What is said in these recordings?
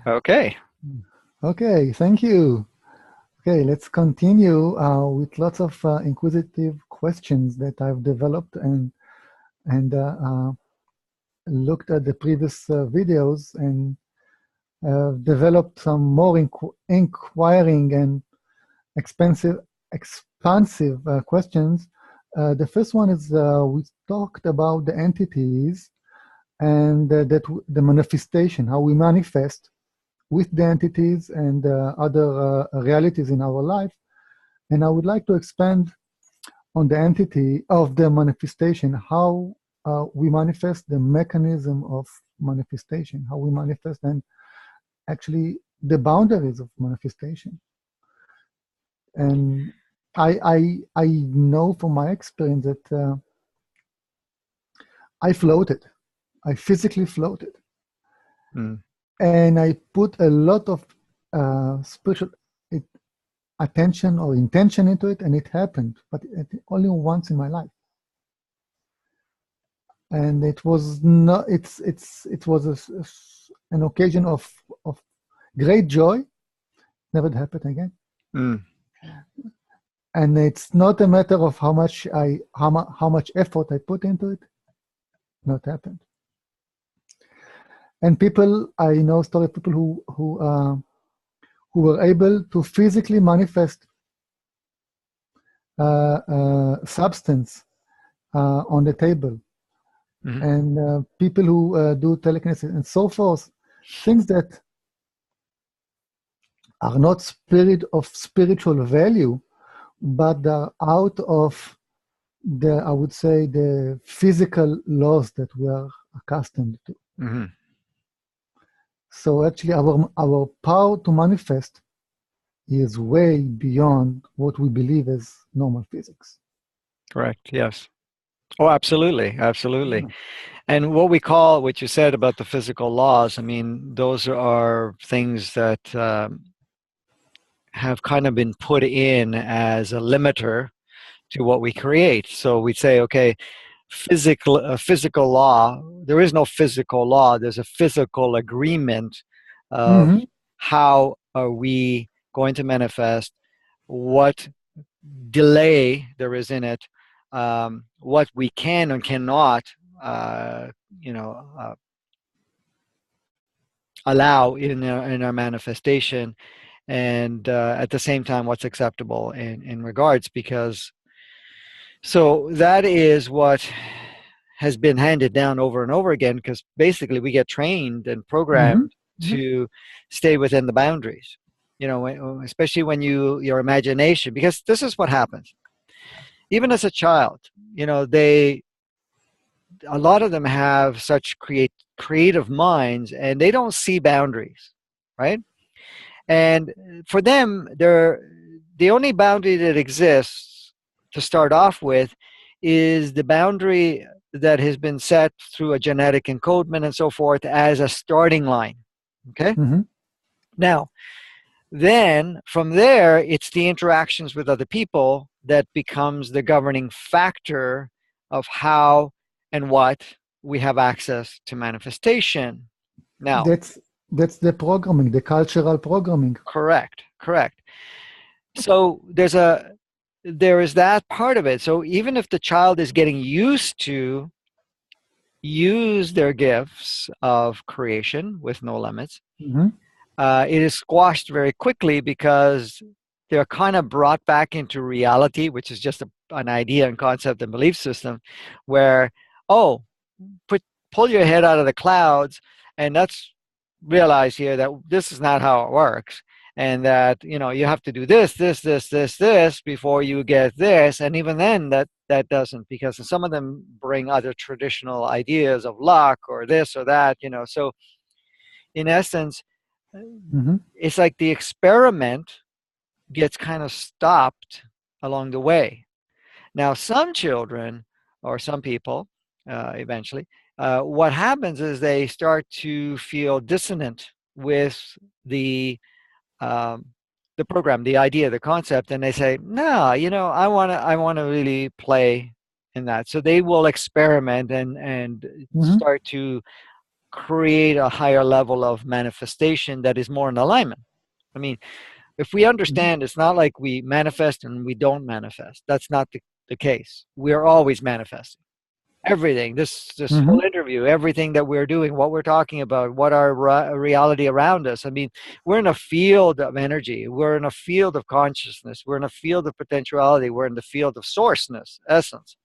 Okay. Okay, thank you. Okay, let's continue with lots of inquisitive questions that I've developed and looked at the previous videos and developed some more inquiring and expansive questions. The first one is we talked about the entities and the manifestation, how we manifest with the entities and other realities in our life. And I would like to expand on the entity of the manifestation, how we manifest, the mechanism of manifestation, how we manifest, and actually the boundaries of manifestation. And I know from my experience that I floated. I physically floated. Mm. And I put a lot of spiritual attention or intention into it, and it happened, but only once in my life. And it was not. It was an occasion of great joy. Never happened again. Mm. And it's not a matter of how much effort I put into it. Not happened. And people, I know story of people who were able to physically manifest substance on the table, Mm-hmm. and people who do telekinesis and so forth, things that are not spiritual value, but are out of I would say, the physical laws that we are accustomed to. Mm-hmm. So actually, our power to manifest is way beyond what we believe as normal physics. Correct. Yes. Oh, absolutely. Absolutely. Yeah. And what you said about the physical laws, I mean, those are things that have kind of been put in as a limiter to what we create. So we say, okay, physical law, there is no physical law, there's a physical agreement of Mm-hmm. how are we going to manifest, what delay there is in it, what we can and cannot uh, you know uh, allow in our manifestation, and at the same time what's acceptable in regards, because so that is what has been handed down over and over again, because basically we get trained and Mm-hmm. programmed to stay within the boundaries, especially when your imagination, because this is what happens even as a child. A lot of them have such creative minds, and they don't see boundaries, right? And for them, the only boundary that exists to start off with is the boundary that has been set through a genetic encodement and so forth as a starting line. Okay? Mm-hmm. Now, then from there, it's the interactions with other people that becomes the governing factor of how and what we have access to manifestation. Now, That's the programming, the cultural programming. correct. So there is that part of it. So even if the child is getting used to use their gifts of creation with no limits, Mm-hmm. it is squashed very quickly because they're kind of brought back into reality, which is just an idea and concept and belief system, where, oh, pull your head out of the clouds, and let's realize here that this is not how it works, and that you have to do this before you get this, and even then that doesn't, because some of them bring other traditional ideas of luck or this or that. So in essence, Mm-hmm. it's like the experiment gets kind of stopped along the way. Now, some children or some people, eventually, what happens is they start to feel dissonant with the um, the program, the idea, the concept, and they say, "No, I want to really play in that." So they will experiment and Mm-hmm. start to create a higher level of manifestation that is more in alignment. I mean, if we Mhm. understand, it's not like we manifest and we don't manifest. That's not the case. We are always manifesting everything. This whole Mhm. interview, everything that we're doing, what we're talking about, what our reality around us. I mean, we're in a field of energy. We're in a field of consciousness. We're in a field of potentiality. We're in the field of sourceness, essence.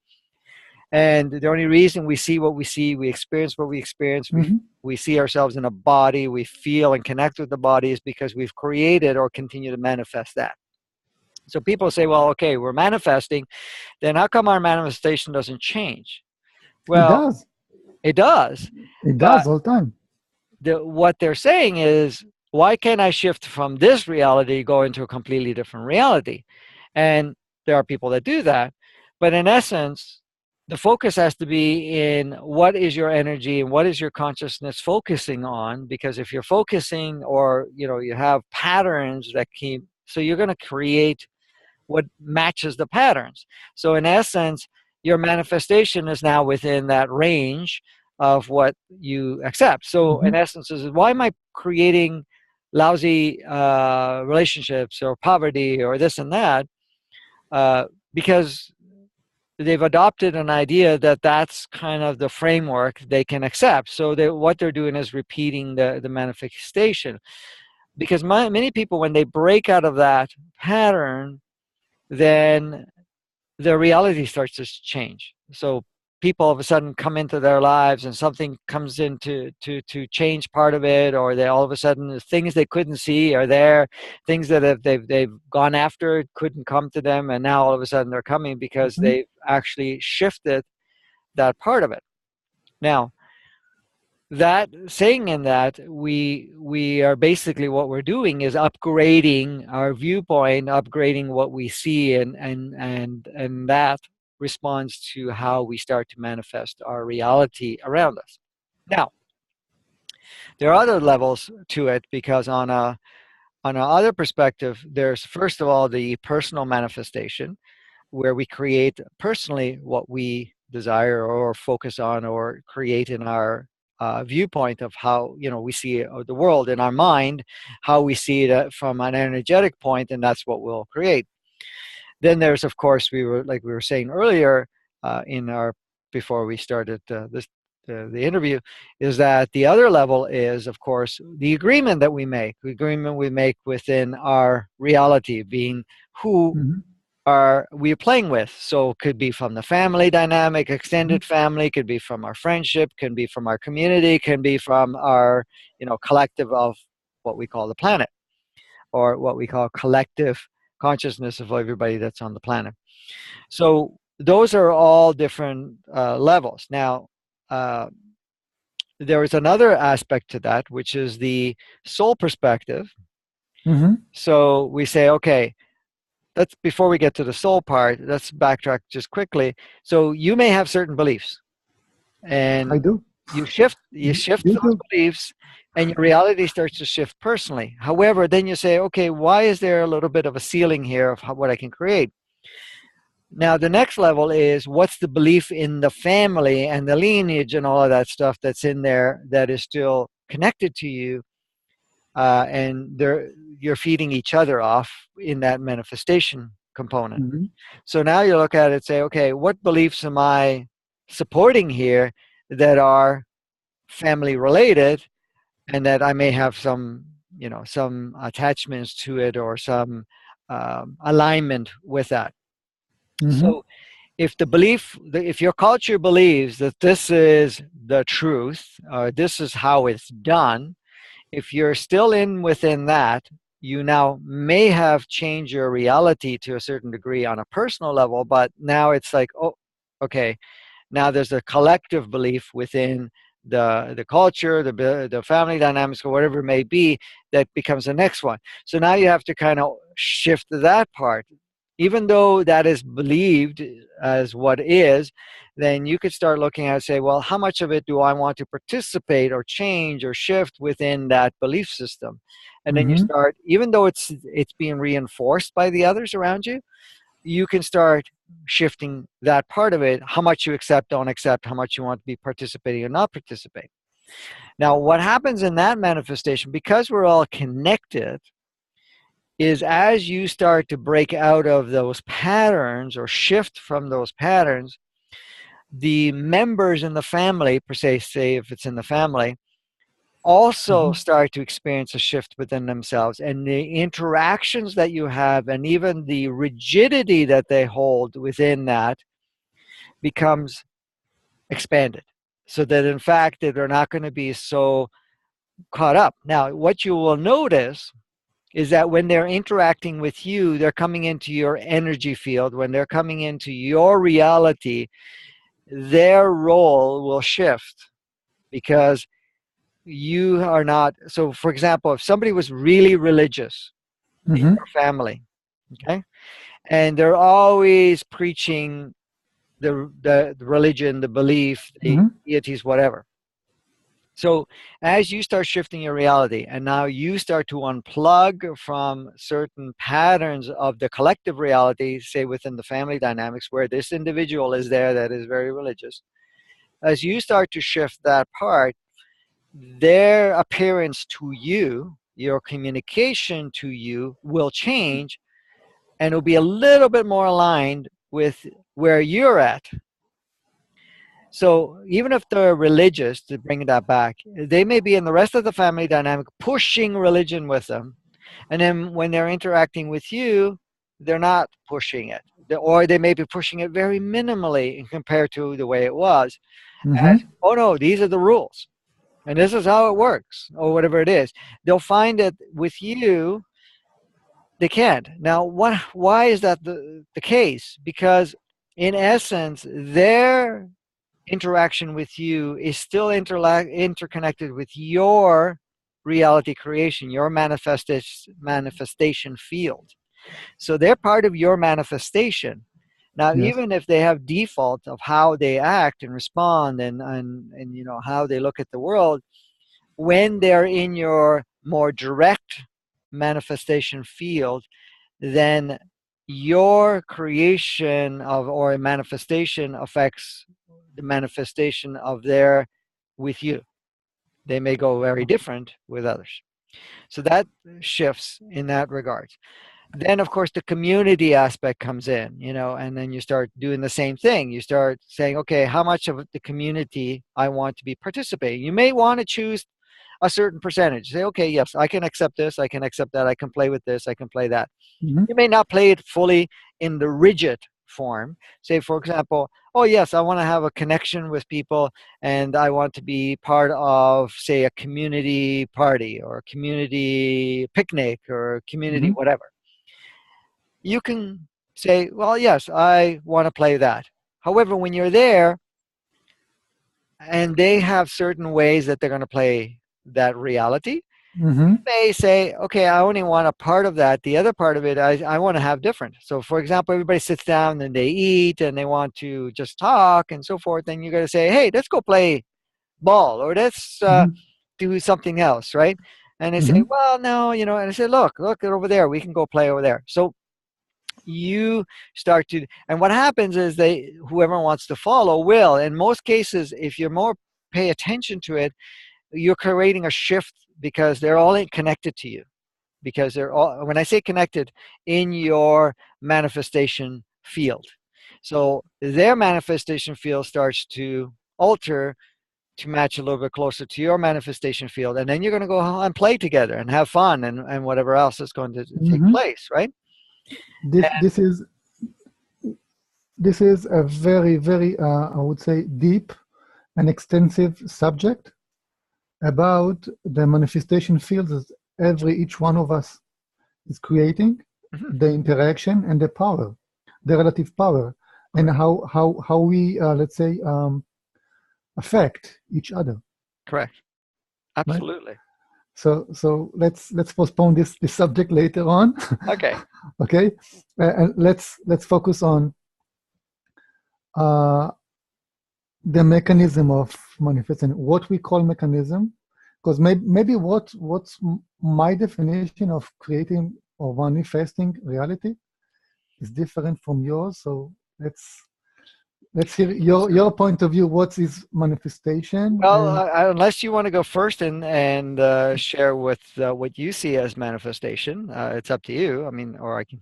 And the only reason we see what we see, we experience what we experience, Mhm. we see ourselves in a body, we feel and connect with the body is because we've created or continue to manifest that. So people say, well, okay, we're manifesting, then how come our manifestation doesn't change? It Well, does. it does. It But does all the time. what they're saying is, why can't I shift from this reality, go into a completely different reality? And there are people that do that. But in essence, the focus has to be in what is your energy and what is your consciousness focusing on. Because if you're focusing, or you have patterns that keep, so you're going to create what matches the patterns. So in essence, your manifestation is now within that range of what you accept. So in Mhm. essence, is why am I creating lousy relationships or poverty or this and that? Because they've adopted an idea that that's kind of the framework they can accept. So what they're doing is repeating the manifestation. Because many people, when they break out of that pattern, then their reality starts to change. So people all of a sudden come into their lives and something comes in to change part of it, or they all of a sudden the things they couldn't see are there, things that they've gone after couldn't come to them, and now all of a sudden they're coming because Mhm. they've actually shifted that part of it. Now, that saying in that, we are basically, what we're doing is upgrading our viewpoint, upgrading what we see, and that responds to how we start to manifest our reality around us. Now, there are other levels to it, because on a other perspective, there's first of all the personal manifestation, where we create personally what we desire or focus on or create in our viewpoint of how we see the world in our mind, how we see it from an energetic point, and that's what we'll create. Then there's, of course, we were saying earlier, in our before we started the interview, is that the other level is, of course, the agreement that we make, the agreement we make within our reality, being who Mhm. are we playing with. So it could be from the family dynamic, Mhm. extended family, could be from our friendship, can be from our community, can be from our collective of what we call the planet, or what we call collective consciousness of everybody that's on the planet. So those are all different levels. Now, uh, there is another aspect to that, which is the soul perspective. Mhm. So we say, okay, let's, before we get to the soul part, let's backtrack just quickly. So you may have certain beliefs, I and do. you shift You those do. beliefs, and your reality starts to shift personally. However, then you say, okay, why is there a little bit of a ceiling here of what I can create? Now the next level is, what's the belief in the family and the lineage and all of that stuff that's in there that is still connected to you, and you're feeding each other off in that manifestation component. Mhm. So now you look at it and say, okay, what beliefs am I supporting here that are family related, and that I may have some attachments to it, or some alignment with that. Mhm. So if your culture believes that this is the truth, or this is how it's done, if you're still in within that, you now may have changed your reality to a certain degree on a personal level, but now it's like, oh, okay, now there's a collective belief within the culture, the family dynamics, or whatever it may be, that becomes the next one. So now you have to kind of shift that part. Even though that is believed as what is, then you could start looking at and say, well, how much of it do I want to participate or change or shift within that belief system? And then you Mhm. start, even though it's being reinforced by the others around you, you can start shifting that part of it, how much you accept, don't accept, how much you want to be participating or not participating. Now, what happens in that manifestation, because we're all connected, is as you start to break out of those patterns or shift from those patterns, the members in the family, per se, say if it's in the family, also Mm-hmm. start to experience a shift within themselves. And the interactions that you have, and even the rigidity that they hold within that, becomes expanded. So that in fact, that they're not going to be so caught up. Now, what you will notice is that when they're interacting with you, they're coming into your energy field. When they're coming into your reality, their role will shift because you are not. So, for example, if somebody was really religious in Mm-hmm. your family, okay, and they're always preaching the religion, the belief, the Mm-hmm. deities, whatever. So as you start shifting your reality and now you start to unplug from certain patterns of the collective reality, say within the family dynamics where this individual is there that is very religious, as you start to shift that part, their appearance to you, your communication to you will change, and it'll be a little bit more aligned with where you're at. So even if they're religious, to bring that back, they may be in the rest of the family dynamic pushing religion with them. And then when they're interacting with you, they're not pushing it. Or they may be pushing it very minimally compared to the way it was. As, Mm-hmm. oh no, these are the rules. And this is how it works, or whatever it is. They'll find that with you, they can't. Now, why is that the case? Because in essence, their interaction with you is still interconnected with your reality creation, your manifestation field. So they're part of your manifestation. Now, Yes. even if they have default of how they act and respond and you know how they look at the world, when they're in your more direct manifestation field, then your creation of or manifestation affects the manifestation of their with you. They may go very different with others. So that shifts in that regard. Then of course the community aspect comes in, you know, and then you start doing the same thing. You start saying, okay, how much of the community I want to be participating. You may want to choose a certain percentage. Say, okay, yes, I can accept this, I can accept that, I can play with this, I can play that. Mm-hmm. You may not play it fully in the rigid form. Say, for example, oh, yes, I want to have a connection with people and I want to be part of, say, a community party or a community picnic or a community Mm-hmm. whatever. You can say, well, yes, I want to play that. However, when you're there and they have certain ways that they're going to play that reality, Mm-hmm. may say, okay, I only want a part of that. The other part of it, I want to have different. So, for example, everybody sits down and they eat and they want to just talk and so forth. Then you're going to say, hey, let's go play ball or let's Mm-hmm. do something else, right? And they say, Mm-hmm. well, no, you know, and I say, look over there. We can go play over there. So you start to, and what happens is whoever wants to follow will. In most cases, if you're more pay attention to it, you're creating a shift because they're all connected to you because they're all, when I say connected, in your manifestation field. So their manifestation field starts to alter to match a little bit closer to your manifestation field. And then you're going to go and play together and have fun and whatever else is going to take Mm-hmm. place, right? This this is this is a very very I would say deep and extensive subject about the manifestation fields that each one of us is creating, Mhm. the interaction and the power, the relative power, and Correct. how we let's say affect each other, Correct. right? Absolutely. So let's postpone this subject later on. Okay. Okay, and let's focus on uh, the mechanism of manifesting, what we call mechanism, because maybe what's my definition of creating or manifesting reality is different from yours. So let's Let's hear your point of view. What is manifestation? Well, And unless you want to go first and share with what you see as manifestation, it's up to you. I mean, or I can.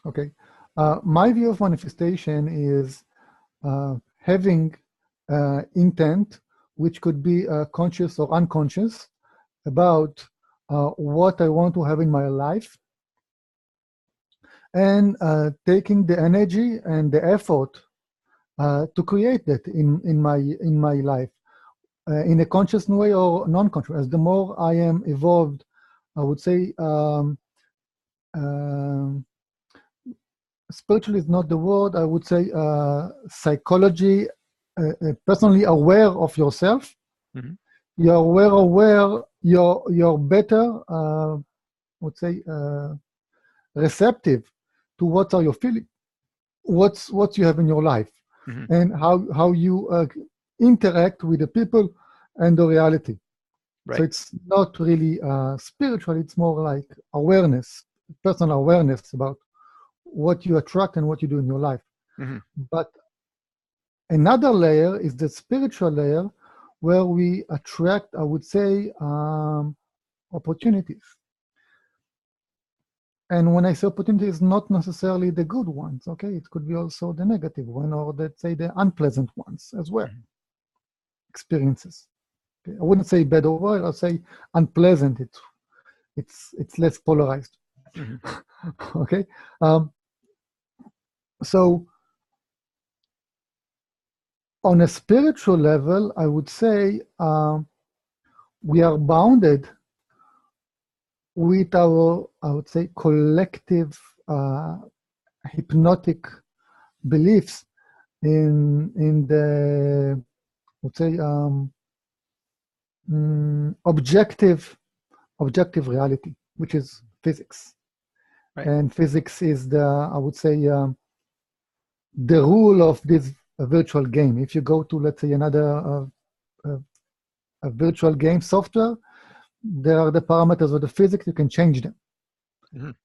okay, my view of manifestation is having intent, which could be conscious or unconscious, about what I want to have in my life, and taking the energy and the effort to create that in my life, in a conscious way or non-conscious. As the more I am evolved, I would say um spiritual is not the word. I would say psychology, personally aware of yourself. Mhm. You're aware. You're better. I would say receptive to what are your feeling, what you have in your life, Mhm. and how you interact with the people and the reality. So Right. it's not really spiritual. It's more like awareness, personal awareness about what you attract and what you do in your life. Mhm. But another layer is the spiritual layer, where we attract, I would say, opportunities. And when I say opportunities, not necessarily the good ones, okay? It could be also the negative one, or let's say the unpleasant ones as well, Mhm. experiences. Okay? I wouldn't say bad or worse, I'll say unpleasant. It's less polarized, Mhm. okay? Um, so on a spiritual level, I would say we are bounded with our, I would say, collective hypnotic beliefs in the, I would say, objective reality, which is physics. Right. And physics is the, I would say, the rule of this virtual game. If you go to, let's say, another uh, a virtual game software, there are the parameters of the physics. You can change them. Mhm.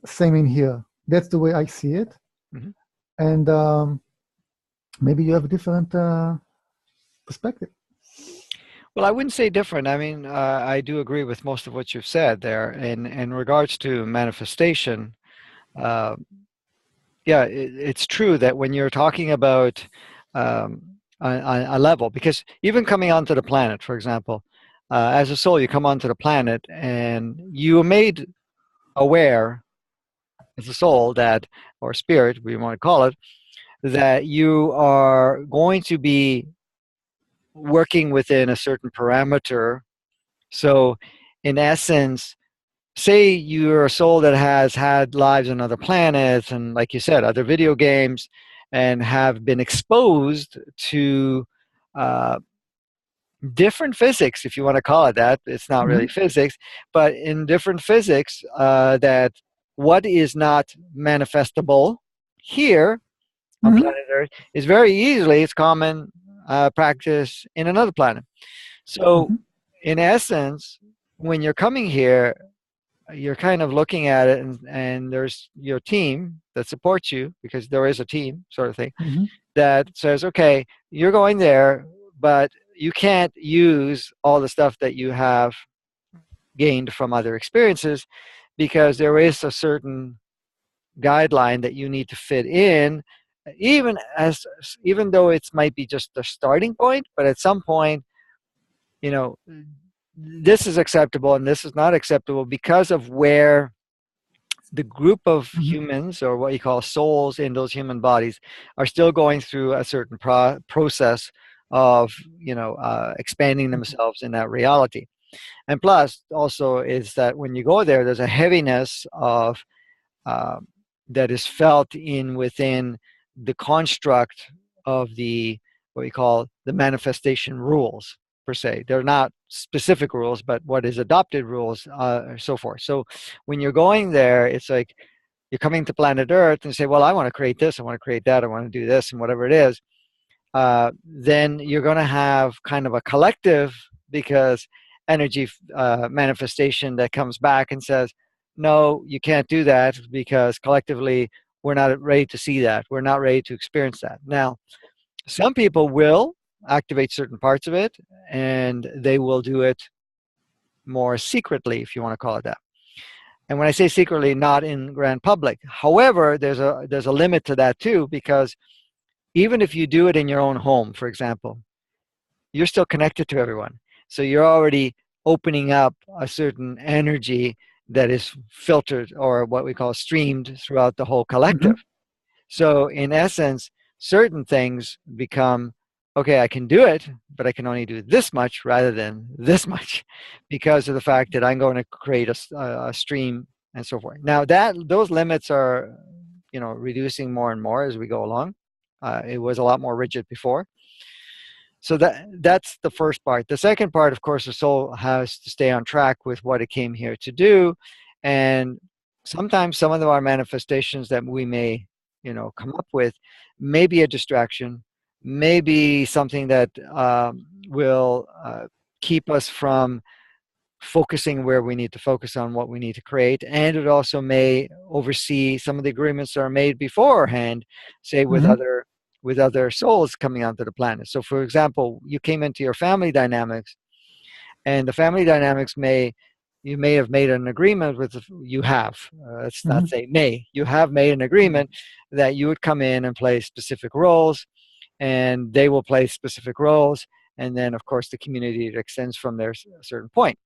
Same in here. That's the way I see it. Mhm. And maybe you have a different perspective. Well, I wouldn't say different. I mean, I do agree with most of what you've said there. In regards to manifestation, uh, yeah, it's true that when you're talking about um, a level, because even coming onto the planet, for example, as a soul, you come onto the planet and you are made aware as a soul that, or spirit, we want to call it, that you are going to be working within a certain parameter. So, in essence, say you're a soul that has had lives on other planets and, like you said, other video games, and have been exposed to uh, different physics, if you want to call it that. It's not really Mm-hmm. physics, but in different physics, that what is not manifestable here on Mm-hmm. planet Earth is very easily it's common practice in another planet. So, Mm-hmm. in essence, when you're coming here, you're kind of looking at it, and there's your team that supports you, because there is a team sort of thing Mm-hmm. that says, okay, you're going there, but you can't use all the stuff that you have gained from other experiences, because there is a certain guideline that you need to fit in, even as even though it might be just the starting point, but at some point, you know, this is acceptable and this is not acceptable because of where the group of Mm-hmm. humans, or what you call souls in those human bodies, are still going through a certain process of, expanding themselves in that reality. And plus also is that when you go there, there's a heaviness of um, that is felt in within the construct of the, what we call the manifestation rules, per se. They're not specific rules, but what is adopted rules, so forth. So when you're going there, it's like you're coming to planet Earth and say, well, I want to create this, I want to create that, I want to do this, and whatever it is. Then you're going to have kind of a collective, because energy manifestation that comes back and says, no, you can't do that, because collectively we're not ready to see that. We're not ready to experience that. Now, some people will activate certain parts of it, and they will do it more secretly, if you want to call it that. And when I say secretly, not in grand public. However, there's a limit to that too, because even if you do it in your own home, for example, you're still connected to everyone. So you're already opening up a certain energy that is filtered, or what we call streamed, throughout the whole collective. Mm-hmm. So in essence, certain things become, okay, I can do it, but I can only do this much rather than this much, because of the fact that I'm going to create a stream and so forth. Now that those limits are, reducing more and more as we go along. It was a lot more rigid before. So that's the first part. The second part, of course, the soul has to stay on track with what it came here to do. And sometimes some of our manifestations that we may, come up with, may be a distraction, maybe something that will keep us from focusing where we need to focus on what we need to create. And it also may oversee some of the agreements that are made beforehand, say Mm-hmm. with other souls coming onto the planet. So for example, you came into your family dynamics, and the family dynamics you may have made an agreement with, you have, let's not Mm-hmm. say may, you have made an agreement that you would come in and play specific roles, and they will play specific roles, and then of course the community extends from there a certain point.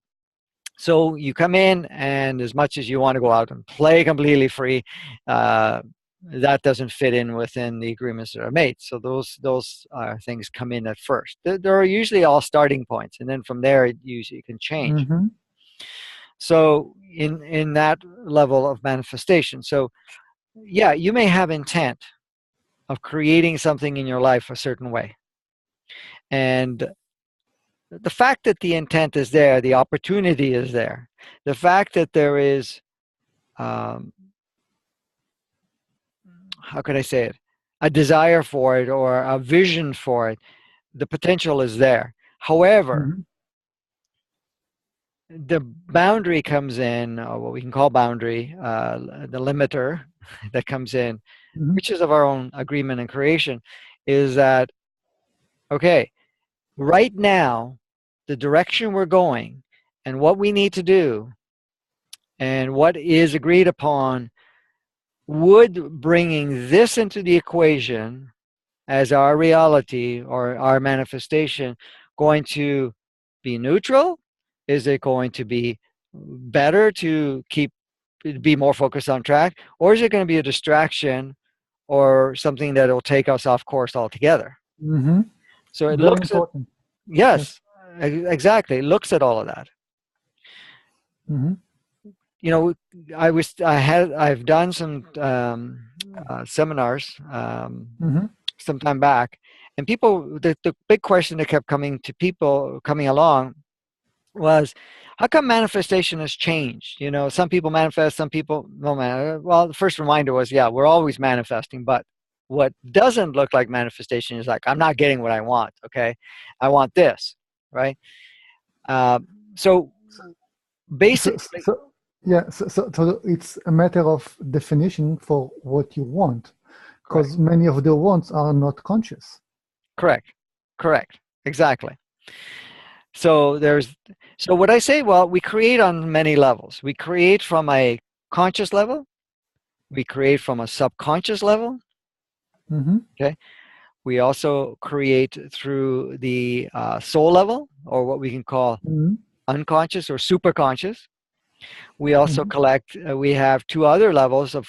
So you come in, and as much as you want to go out and play completely free, uh, that doesn't fit in within the agreements that are made. So those things come in at first. There are usually all starting points, and then from there it usually can change. Mm-hmm. So in that level of manifestation, so yeah, you may have intent of creating something in your life a certain way, and the fact that the intent is there, the opportunity is there, the fact that there is, um, how could I say it, a desire for it or a vision for it, the potential is there. However, Mm-hmm. the boundary comes in, or what we can call boundary, the limiter that comes in, Mm-hmm. which is of our own agreement and creation, is that, okay, right now, the direction we're going and what we need to do and what is agreed upon, would bringing this into the equation as our reality or our manifestation going to be neutral? Is it going to be better to be more focused on track, or is it going to be a distraction or something that will take us off course altogether? Mm-hmm. So it Very looks at, important. Yes. yes, exactly. It looks at all of that. Mm-hmm. You know, I've done some seminars Mm-hmm. some time back, and the big question that kept coming to people coming along was, how come manifestation has changed? Some people manifest, some people no man. Well, the first reminder was, yeah, we're always manifesting, but what doesn't look like manifestation is like, I'm not getting what I want. Okay, I want this, right? So So, basically, so yeah, so it's a matter of definition for what you want, correct, because many of the wants are not conscious. correct, correct, exactly. So so what I say, well, we create on many levels. We create from a conscious level, we create from a subconscious level. Mm-hmm. Okay, we also create through the soul level, or what we can call Mm-hmm. unconscious or superconscious. We also Mm-hmm. collect, we have two other levels of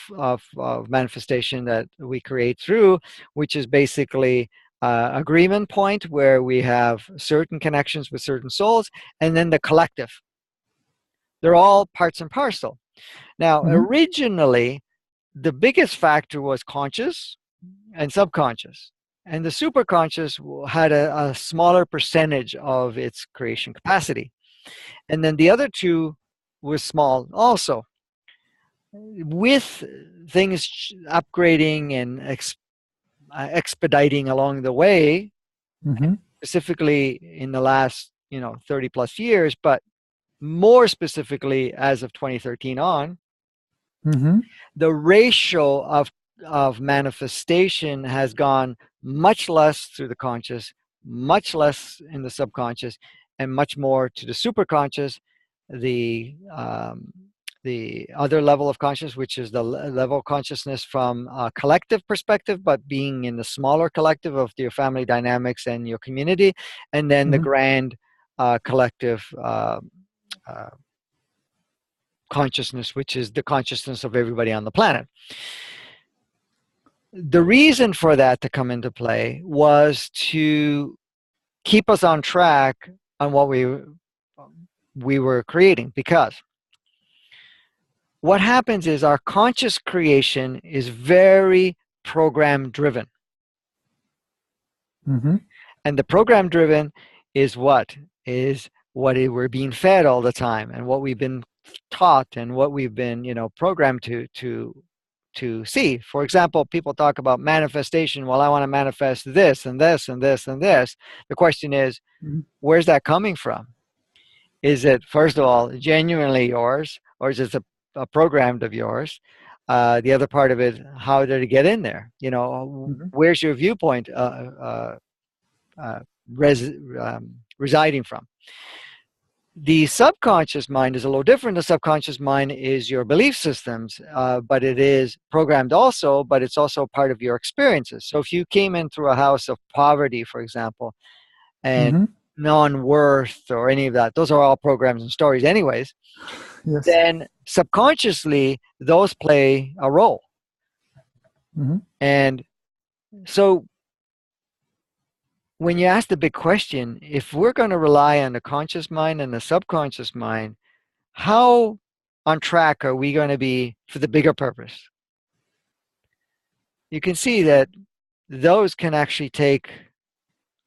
manifestation that we create through, which is basically agreement point, where we have certain connections with certain souls, and then the collective. They're all parts and parcel. Now, Mm-hmm. originally, the biggest factor was conscious and subconscious. And the superconscious had a smaller percentage of its creation capacity. And then the other two was small also. With things upgrading and expediting along the way, Mm-hmm. specifically in the last 30 plus years, but more specifically as of 2013 on, Mm-hmm. the ratio of of manifestation has gone much less through the conscious, much less in the subconscious, and much more to the superconscious, the um, the other level of consciousness, which is the level of consciousness from a collective perspective, but being in the smaller collective of your family dynamics and your community, and then the Mm-hmm. grand collective uh, consciousness, which is the consciousness of everybody on the planet. The reason for that to come into play was to keep us on track on what we were creating, because what happens is our conscious creation is very program driven. Mm-hmm. And the program driven is what we're being fed all the time, and what we've been taught, and what we've been, programmed to see. For example, people talk about manifestation. Well, I want to manifest this and this and this and this. The question is, Mm-hmm. where's that coming from? Is it, first of all, genuinely yours, or is it a programmed of yours? The other part of it, how did it get in there? Mm-hmm. Where's your viewpoint uh, res- residing from? The subconscious mind is a little different. The subconscious mind is your belief systems, but it is programmed also, but it's also part of your experiences. So if you came in through a house of poverty, for example, and Mm-hmm. non-worth or any of that, those are all programs and stories anyways, Yes. then subconsciously those play a role. Mm-hmm. And so when you ask the big question, if we're going to rely on the conscious mind and the subconscious mind, how on track are we going to be for the bigger purpose? You can see that those can actually take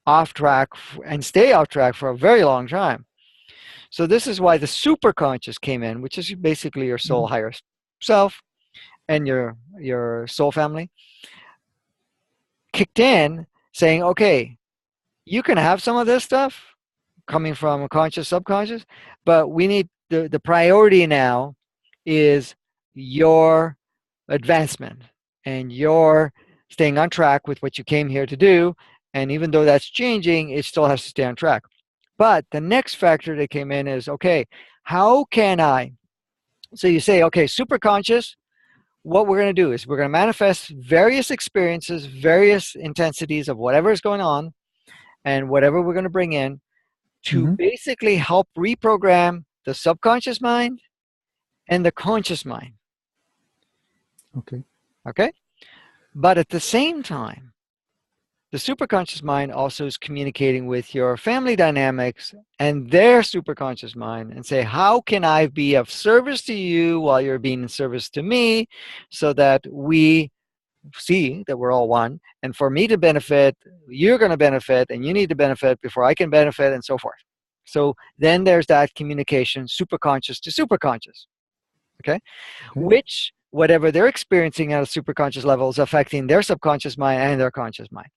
off track and stay off track for a very long time. So this is why the superconscious came in, which is basically your soul Mm-hmm. higher self and your soul family, kicked in saying, okay, you can have some of this stuff coming from a conscious, subconscious, but we need the priority now is your advancement and your staying on track with what you came here to do. And even though that's changing, it still has to stay on track. But the next factor that came in is, okay, how can I? So you say, okay, super conscious, what we're going to do is we're going to manifest various experiences, various intensities of whatever is going on, and whatever we're going to bring in to Mm-hmm. basically help reprogram the subconscious mind and the conscious mind. Okay. Okay? But at the same time, the superconscious mind also is communicating with your family dynamics and their superconscious mind and say, how can I be of service to you while you're being in service to me, so that we see that we're all one. And for me to benefit, you're going to benefit, and you need to benefit before I can benefit, and so forth. So then there's that communication, superconscious to superconscious. Okay? Okay. Which, whatever they're experiencing at a superconscious level, is affecting their subconscious mind and their conscious mind.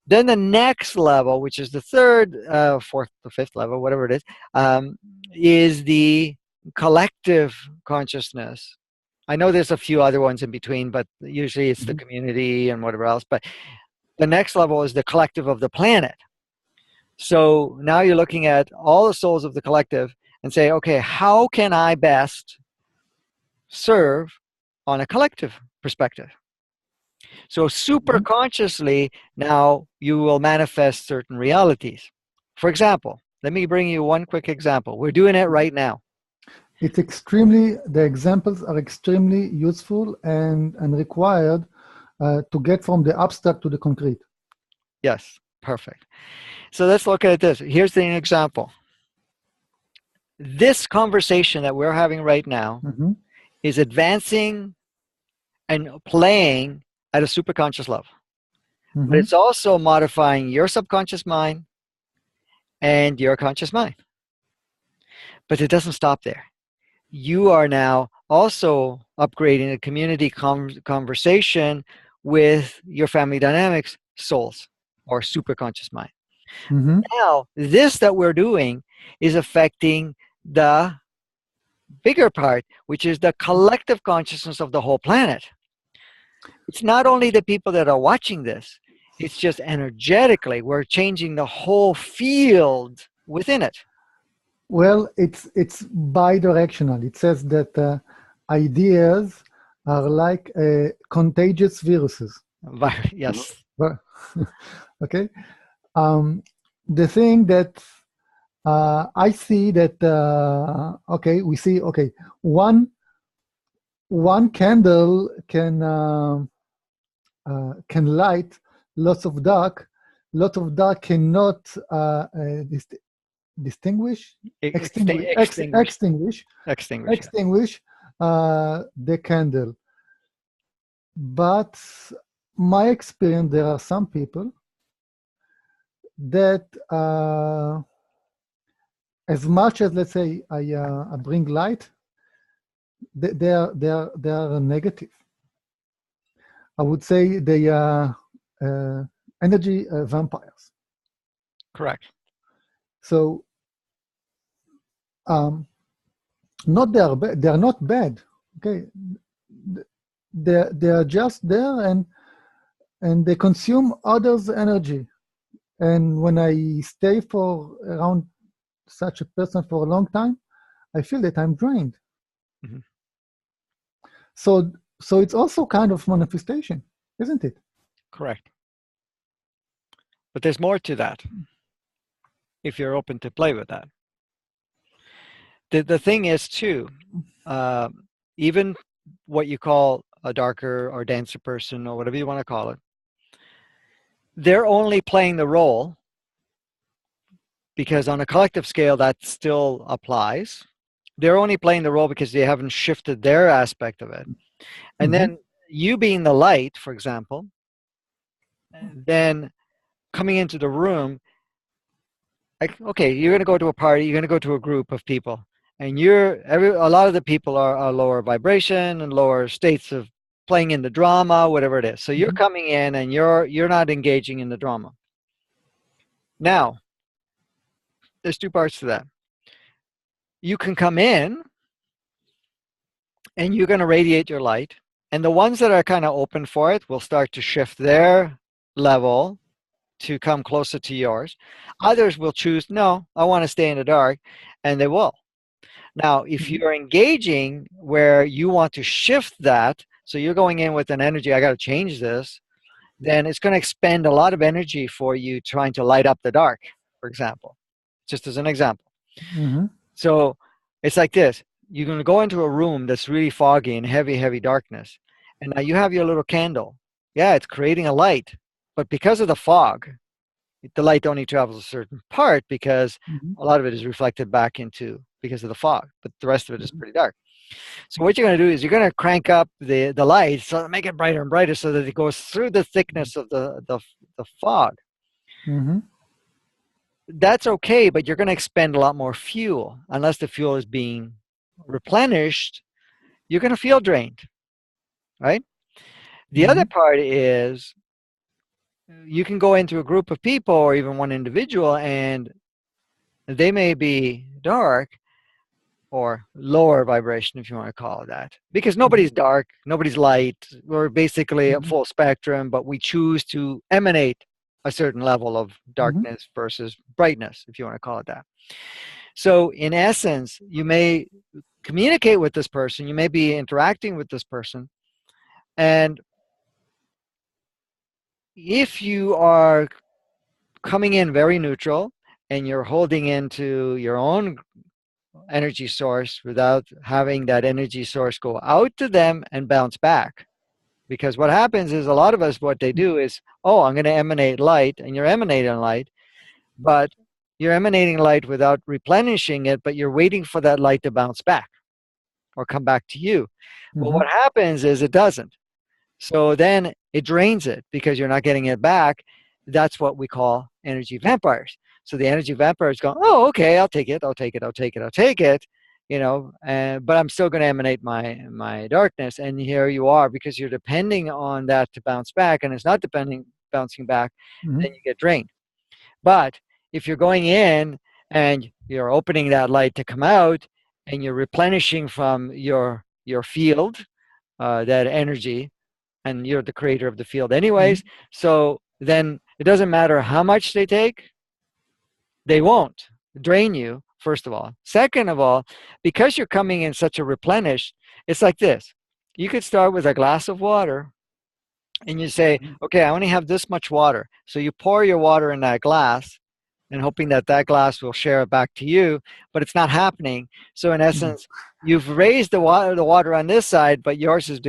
Then the next level, which is the third, fourth, the fifth level, whatever it is the collective consciousness. I know there's a few other ones in between, but usually it's the Mm-hmm. community and whatever else. But the next level is the collective of the planet. So now you're looking at all the souls of the collective and say, okay, how can I best serve on a collective perspective? So super Mm-hmm. consciously, now you will manifest certain realities. For example, let me bring you one quick example. We're doing it right now. The examples are extremely useful and required to get from the abstract to the concrete. Yes, perfect. So let's look at this. Here's an example. This conversation that we're having right now Mm-hmm. is advancing and playing at a superconscious level. But Mm-hmm. it's also modifying your subconscious mind and your conscious mind. But it doesn't stop there. You are now also upgrading the community conversation with your family dynamics souls or superconscious mind. Mm-hmm. Now, this that we're doing is affecting the bigger part, which is the collective consciousness of the whole planet. It's not only the people that are watching this, it's just energetically, we're changing the whole field within it. Well, it's bidirectional. It says that ideas are like contagious viruses. Yes, But- okay. Um, the thing that I see that okay, we see okay, one candle can light lots of dark. Lots of dark cannot distinguish, extinguish, extinguish. Yeah. extinguish the candle. But my experience, there are some people that, as much as let's say I bring light, they are negative. I would say they are energy vampires. Correct. So um, not they are not bad. Okay, they are just there and they consume others' energy. And when I stay for around such a person for a long time, I feel that I'm drained. Mhm. So so it's also kind of manifestation, isn't it? Correct. But there's more to that if you're open to play with that. The thing is, too, uh, even what you call a darker or denser person or whatever you want to call it, they're only playing the role because on a collective scale that still applies. They're only playing the role because they haven't shifted their aspect of it. And Mm-hmm. then you being the light, for example, then coming into the room, like, okay, you're going to go to a party, you're going to go to a group of people, and a lot of the people are lower vibration and lower states of playing in the drama, whatever it is. So you're Mm-hmm. coming in and you're not engaging in the drama. Now, there's two parts to that. You can come in and you're going to radiate your light, and the ones that are kind of open for it will start to shift their level to come closer to yours. Others will choose, no, I want to stay in the dark, and they will. Now, if Mm-hmm. you're engaging where you want to shift that, so you're going in with an energy, I got to change this, then it's going to expend a lot of energy for you trying to light up the dark, for example, just as an example. Mm-hmm. So it's like this. You're going to go into a room that's really foggy and heavy, heavy darkness. And now you have your little candle. Yeah, it's creating a light. But because of the fog, the light only travels a certain part because Mm-hmm. a lot of it is reflected back into because of the fog, but the rest of it is pretty dark. So what you're going to do is you're going to crank up the light so make it brighter and brighter so that it goes through the thickness of the fog. Mm-hmm. That's okay, but you're going to expend a lot more fuel unless the fuel is being replenished. You're going to feel drained, right? The other Mm-hmm. part is you can go into a group of people or even one individual and they may be dark or lower vibration, if you want to call it that, because nobody's dark, nobody's light. We're basically a Mm-hmm. full spectrum, but we choose to emanate a certain level of Mm-hmm. darkness versus brightness, if you want to call it that. So, in essence, you may communicate with this person, you may be interacting with this person, and if you are coming in very neutral and you're holding into your own energy source without having that energy source go out to them and bounce back. Because what happens is a lot of us, what they do is, oh, I'm going to emanate light, and you're emanating light, but you're emanating light without replenishing it, but you're waiting for that light to bounce back or come back to you. Well, Mm-hmm. what happens is it doesn't. So then it drains it because you're not getting it back. That's what we call energy vampires. So the energy vampires go, oh, okay, I'll take it, I'll take it, I'll take it, I'll take it, but I'm still going to emanate my darkness. And here you are because you're depending on that to bounce back, and it's not bouncing back, Mm-hmm. then you get drained. But if you're going in and you're opening that light to come out, and you're replenishing from your field that energy, and you're the creator of the field Hmm. anyways. So then it doesn't matter how much they take, they won't drain you, first of all. Second of all, because you're coming in such a replenish, it's like this. You could start with a glass of water and you say, okay, I only have this much water. So you pour your water in that glass and hoping that that glass will share it back to you, but it's not happening. So in Hmm. essence, you've raised the water on this side, but yours is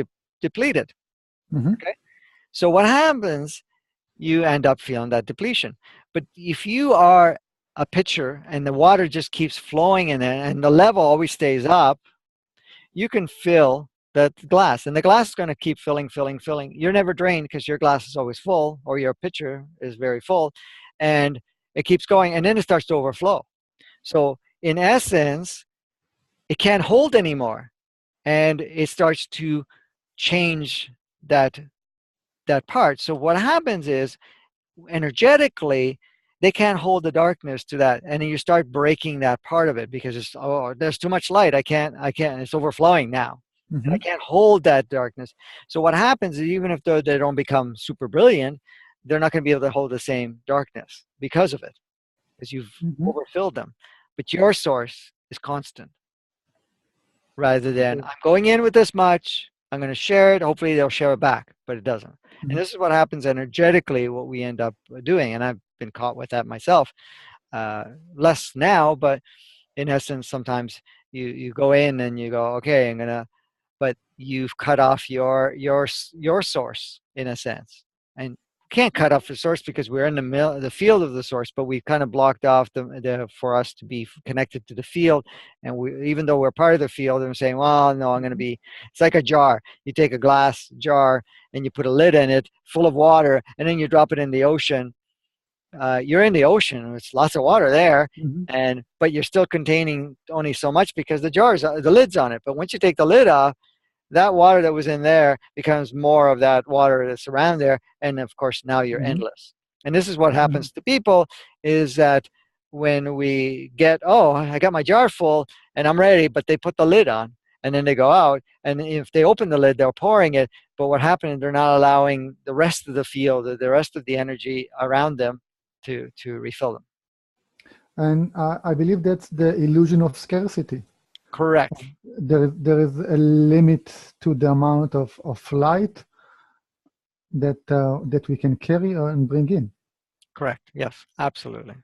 depleted. Hmm. Okay. So what happens, you end up feeling that depletion. But if you are a pitcher and the water just keeps flowing in it and the level always stays up, you can fill that glass, and the glass is going to keep filling, filling, filling. You're never drained because your glass is always full, or your pitcher is very full, and it keeps going, and then it starts to overflow. So in essence, it can't hold anymore, and it starts to change that part. So what happens is, energetically, they can't hold the darkness to that, and then you start breaking that part of it because it's, oh, there's too much light, I can't, it's overflowing now, and I Hmm. can't hold that darkness. So what happens is, even if they don't become super brilliant, they're not going to be able to hold the same darkness because of it, because you've Hmm. overfilled them. But your source is constant, rather than Okay. I'm going in with this much, I'm going to share it, hopefully they'll share it back, but it doesn't. And Mhm. this is what happens energetically, what we end up doing. And I've been caught with that myself. Less now, but in essence, sometimes you go in and you go, okay, I'm gonna, but you've cut off your source in a sense, and can't cut off the source because we're in the field of the source, but we've kind of blocked off the for us to be connected to the field, and we, even though we're part of the field, and we're saying, well, no, I'm going to Mhm. be. It's like a jar. You take a glass jar and you put a lid in it full of water, and then you drop it in the ocean. You're in the ocean. It's lots of water there, Mhm. and but you're still containing only so much because the lid's on it. But once you take the lid off, that water that was in there becomes more of that water that's around there, and of course now you're Mhm. endless. And this is what Mhm. happens to people, is that when we get, oh, I got my jar full and I'm ready, but they put the lid on, and then they go out, and if they open the lid, they're pouring it, but what happened, they're not allowing the rest of the field, the rest of the energy around them to refill them. And I believe that's the illusion of scarcity. Correct. There is a limit to the amount of light that we can carry and bring in. Correct. Yes, absolutely.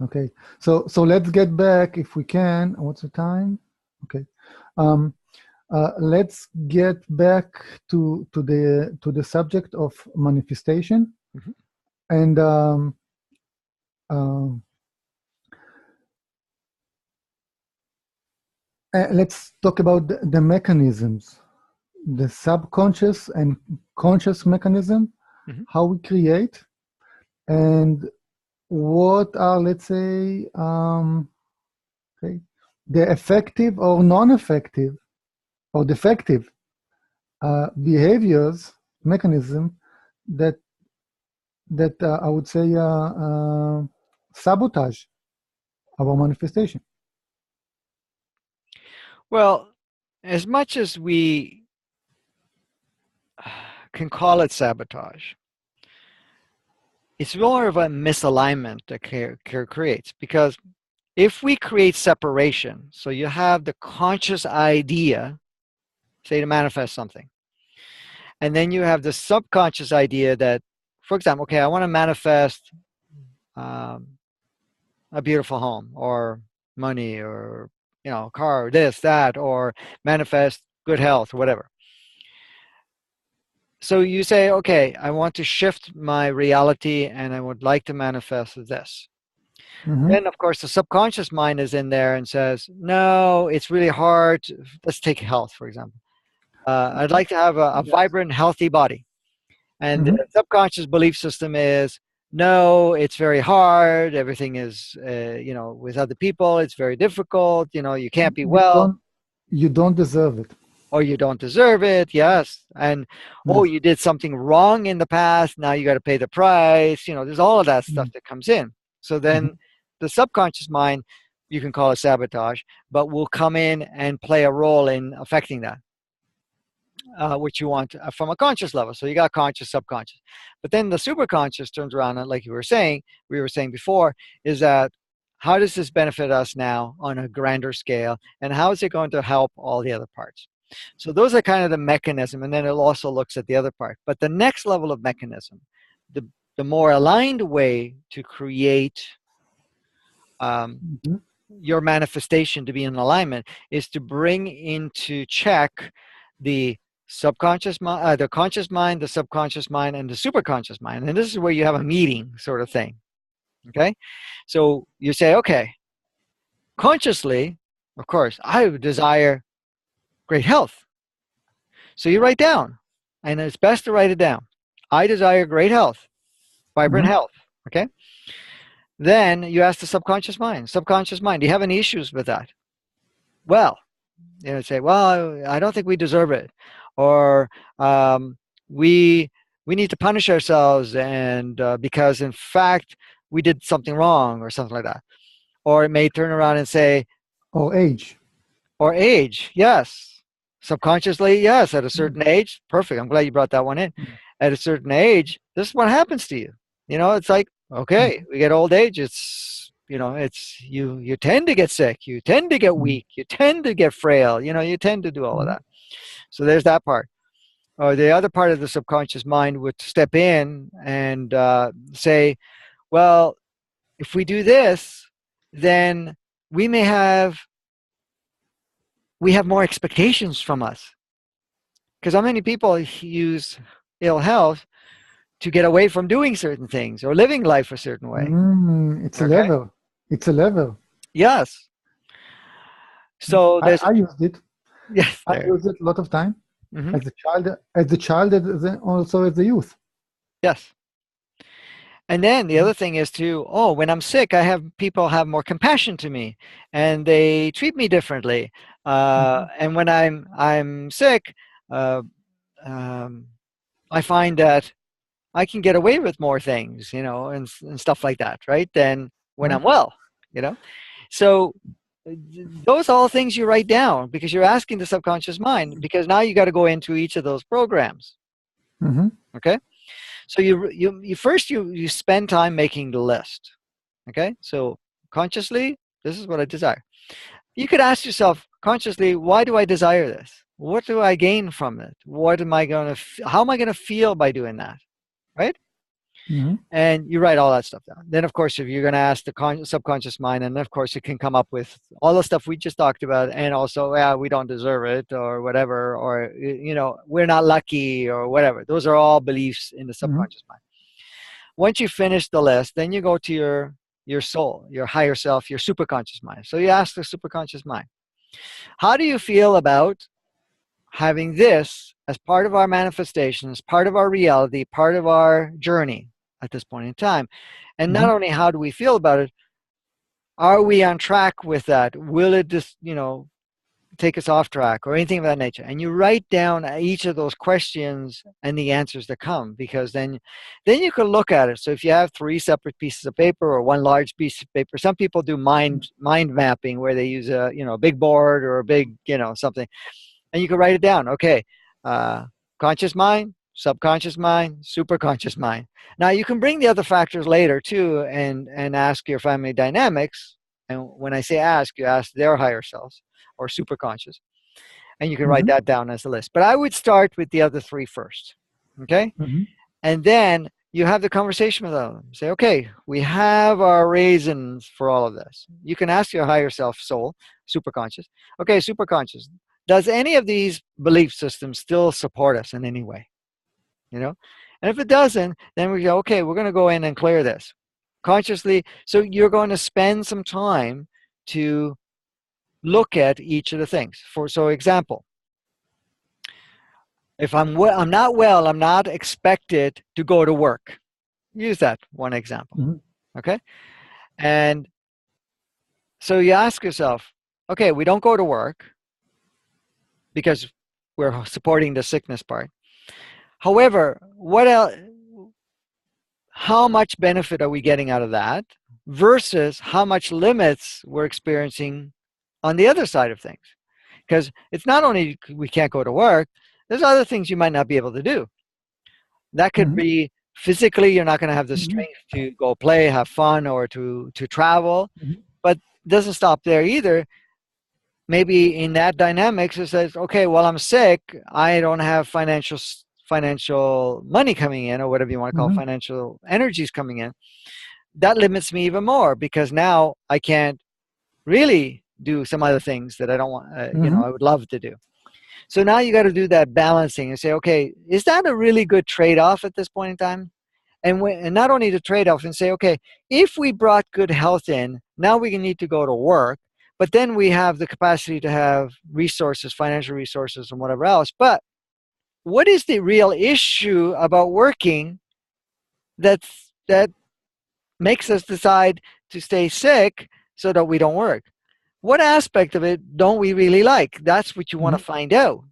Okay, so let's get back if we can. What's the time? Okay, um, let's get back to the subject of manifestation, Mhm. and uh, let's talk about the mechanisms, the subconscious and conscious mechanism, Mhm. how we create, and what are, let's say, okay, the effective or non-effective or defective behaviors, mechanism that I would say sabotage our manifestation. Well, as much as we can call it sabotage, it's more of a misalignment that creates, because if we create separation, so you have the conscious idea, say, to manifest something, and then you have the subconscious idea that, for example, okay, I want to manifest um, a beautiful home, or money, or car, this, that, or manifest good health, whatever. So you say, okay, I want to shift my reality and I would like to manifest this. Hmm. Then, of course, the subconscious mind is in there and says, no, it's really hard. Let's take health, for example. I'd like to have a Yes. vibrant, healthy body. And Hmm. the subconscious belief system is, no, it's very hard. Everything is, with other people, it's very difficult. You can't be You well, don't you don't deserve it. or you don't deserve it. Yes. And, oh, Yes. you did something wrong in the past. Now you got to pay the price. There's all of that stuff that comes in. So then Mm-hmm. the subconscious mind, you can call it sabotage, but will come in and play a role in affecting that. which you want from a conscious level. So you got conscious, subconscious. But then the superconscious turns around and, like we were saying before, is that how does this benefit us now on a grander scale, and how is it going to help all the other parts? So those are kind of the mechanism, and then it also looks at the other part. But the next level of mechanism, the the more aligned way to create um, Mm-hmm. your manifestation to be in alignment is to bring into check the subconscious mind, the conscious mind, the subconscious mind, and the superconscious mind. And this is where you have a meeting sort of thing. Okay. So you say, okay, consciously, of course, I desire great health. So you write down, and it's best to write it down. I desire great health, vibrant Mm-hmm. health. Okay. Then you ask the subconscious mind, do you have any issues with that? Well, say, well, I don't think we deserve it, or um, we we need to punish ourselves, and because in fact we did something wrong, or something like that. Or it may turn around and say, Or age. or age, yes, subconsciously, yes, at a Mm-hmm. certain age, perfect. I'm glad you brought that one in. At a certain age, this is what happens to you. It's like, okay, we get old age. It's you tend to get sick, you tend to get Mm-hmm. weak, you tend to get frail. You tend to do all of Mm-hmm. that. So there's that part. Or the other part of the subconscious mind would step in and say, well, if we do this, then we may have we have more expectations from us. Because how many people use ill health to get away from doing certain things or living life a certain way? It's a Okay. level. It's a level. Yes. So there's I used it. yes I there. used it a lot of time Hmm. as a child, also as a youth. Yes. And then the other thing is too, oh, when I'm sick, I have people have more compassion to me, and they treat me differently. Mm-hmm. And when I'm sick, uh, um, I find that I can get away with more things, and stuff like that, right? Than when Yeah. I'm well, you know. So those are all things you write down because you're asking the subconscious mind. Because now you got to go into each of those programs. Mm-hmm. Okay. So you first you spend time making the list. Okay. So consciously, this is what I desire. You could ask yourself consciously, why do I desire this? What do I gain from it? What am I going to? How am I going to feel by doing that? Right. Mm-hmm. And you write all that stuff down. Then, of course, if you're going to ask the subconscious mind, and of course, it can come up with all the stuff we just talked about, and also, yeah, we don't deserve it, or whatever, or we're not lucky, or whatever. Those are all beliefs in the Mm-hmm. subconscious mind. Once you finish the list, then you go to your soul, your higher self, your superconscious mind. So you ask the superconscious mind, how do you feel about having this as part of our manifestation, as part of our reality, part of our journey at this point in time? And not Mm-hmm. only how do we feel about it, are we on track with that? Will it just, take us off track or anything of that nature? And you write down each of those questions and the answers that come, because then you can look at it. So if you have three separate pieces of paper or one large piece of paper, some people do mind mapping where they use a big board or a big, something, and you can write it down. Okay, uh, conscious mind, subconscious mind, superconscious mind. Now you can bring the other factors later too, and ask your family dynamics. And when I say ask, you ask their higher selves or superconscious, and you can write Mm-hmm. that down as a list. But I would start with the other three first. Okay, Mm-hmm. and then you have the conversation with them. Say, okay, we have our reasons for all of this. You can ask your higher self, soul, superconscious. Okay, superconscious, does any of these belief systems still support us in any way? You know, and if it doesn't, then we go, okay, we're going to go in and clear this consciously. So you're going to spend some time to look at each of the things. So example, if I'm not well, I'm not expected to go to work. Use that one example. Mm-hmm. Okay. And so you ask yourself, okay, we don't go to work because we're supporting the sickness part. However, what else, how much benefit are we getting out of that versus how much limits we're experiencing on the other side of things? Because it's not only we can't go to work, There's other things you might not be able to do. That could Mhm. be physically, you're not going to have the Mhm. strength to go play, have fun, or to travel. Mhm. But it doesn't stop there either. Maybe in that dynamics, it says, okay, well, I'm sick. I don't have financial money coming in, or whatever you want to call it, Mhm. financial energies coming in. That limits me even more because now I can't really do some other things that I don't want, Mhm. I would love to do. So now you got to do that balancing and say, okay, is that a really good trade off at this point in time? And not only the trade off and say, okay, if we brought good health in, now we need to go to work, but then we have the capacity to have resources, financial resources, and whatever else. But what is the real issue about working that makes us decide to stay sick so that we don't work? What aspect of it don't we really like? That's what you want to Mhm. find out.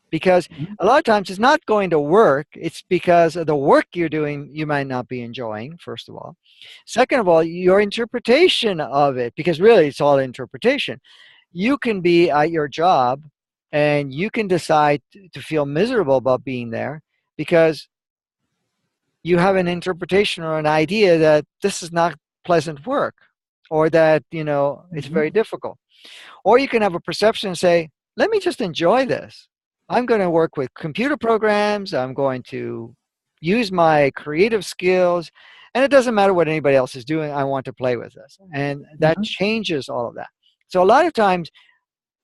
Because Mhm. a lot of times it's not going to work. It's because of the work you're doing, you might not be enjoying, first of all. Second of all, your interpretation of it, because really it's all interpretation. You can be at your job and you can decide to feel miserable about being there because you have an interpretation or an idea that this is not pleasant work or that, it's Mhm. very difficult. Or you can have a perception and say, let me just enjoy this. I'm going to work with computer programs. I'm going to use my creative skills. And it doesn't matter what anybody else is doing. I want to play with this. And that Mhm. changes all of that. So a lot of times,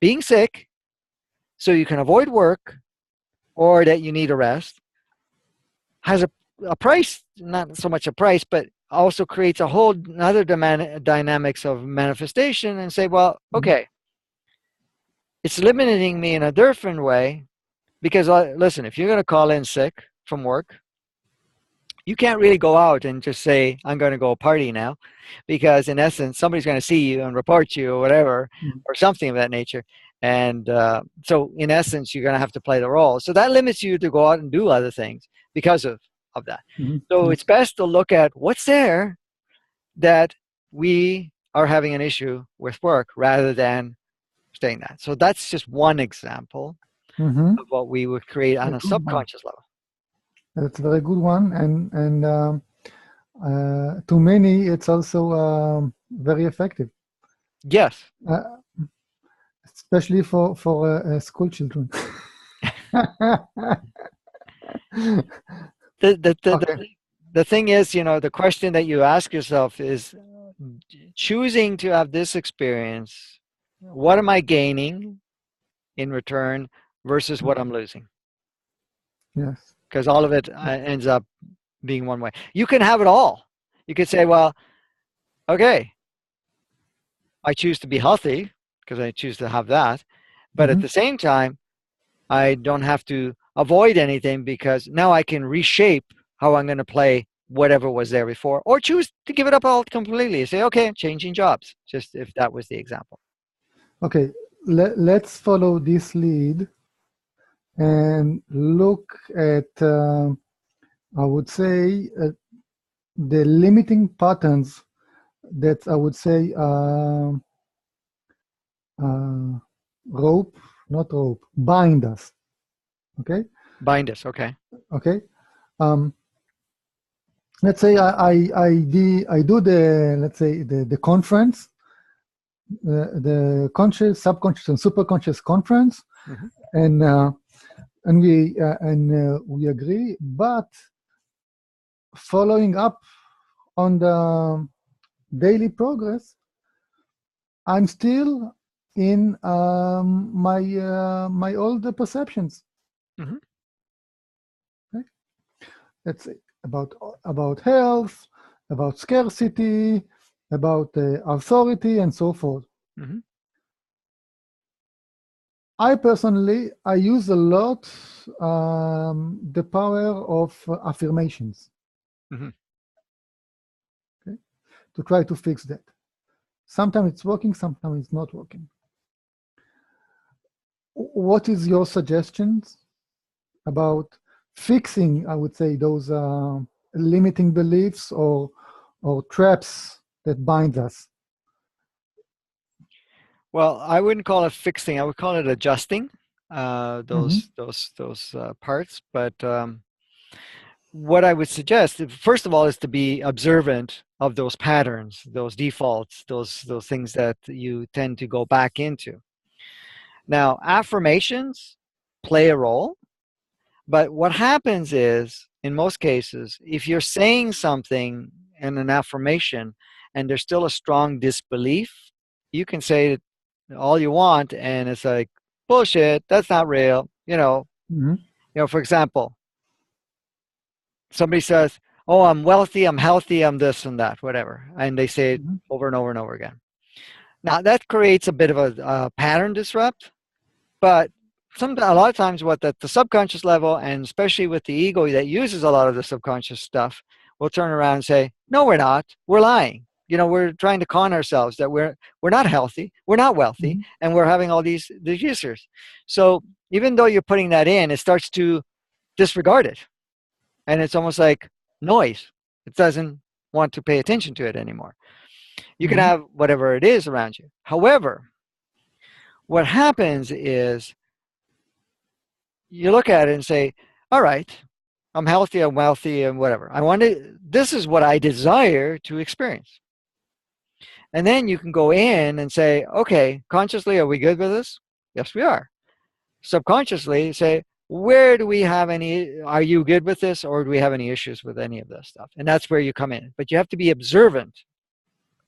being sick so you can avoid work or that you need a rest has a price, not so much a price, but also creates a whole other dynamics of manifestation and say, well, Mhm. okay, it's limiting me in a different way because listen, if you're going to call in sick from work, you can't really go out and just say I'm going to go party now, because in essence somebody's going to see you and report you or whatever Mhm. or something of that nature. And so in essence you're going to have to play the role, so that limits you to go out and do other things because of that. Mhm. So it's Yes. best to look at what's there that we are having an issue with work rather than saying that. So that's just one example Mhm. of what we would create A on a good one. subconscious level. That's a very good one, and to many, it's also very effective, Yes. uh, especially for school children. The, the, the, Okay. the, the thing is, the question that you ask yourself is, choosing to have this experience, what am I gaining in return versus what I'm losing? Yes. Because all of it ends up being one way. You can have it all. You could say, well, okay, I choose to be healthy because I choose to have that. But at Hmm. the same time, I don't have to avoid anything because now I can reshape how I'm going to play whatever was there before, or choose to give it up all completely. Say, okay, changing jobs, just if that was the example. Okay. Let's follow this lead and look at, I would say, the limiting patterns that I would say uh, rope, not rope, bind us. Okay. Bind us, okay. Okay. Um, let's say I do the, let's say, the conference, the conscious, subconscious, and superconscious conference, Hmm. and we agree, but following up on the daily progress, I'm still in my old perceptions. Hmm. Okay? Let's say about health, about scarcity, about authority, and so forth. Hmm. I personally, I use a lot the power of affirmations, Hmm. okay, to try to fix that. Sometimes it's working, sometimes it's not working. What is your suggestions about fixing, I would say, those limiting beliefs or traps that bind us? Well, I wouldn't call it fixing. I would call it adjusting. Mm-hmm. those parts. But what I would suggest, first of all, is to be observant of those patterns, those defaults, those things that you tend to go back into. Now, affirmations play a role, but what happens is, in most cases, if you're saying something in an affirmation and there's still a strong disbelief, you can say it all you want, and it's like bullshit. That's not real. Mm-hmm. For example, somebody says, "Oh, I'm wealthy, I'm healthy, I'm this and that, whatever," and they say it Mm-hmm. over and over and over again. Now that creates a bit of a pattern disrupt, but a lot of times, what at the subconscious level, and especially with the ego that uses a lot of the subconscious stuff, will turn around and say, "No, we're not. We're lying. We're trying to con ourselves that we're not healthy, we're not wealthy, Mm-hmm. and we're having all these users." So even though you're putting that in, it starts to disregard it, and it's almost like noise. It doesn't want to pay attention to it anymore. You can Mm-hmm. have whatever it is around you. However, what happens is you look at it and say, all right, I'm healthy, I'm wealthy, and whatever. This is what I desire to experience. And then you can go in and say, okay, consciously, are we good with this? Yes, we are. Subconsciously, say, are you good with this, or do we have any issues with any of this stuff? And that's where you come in. But you have to be observant.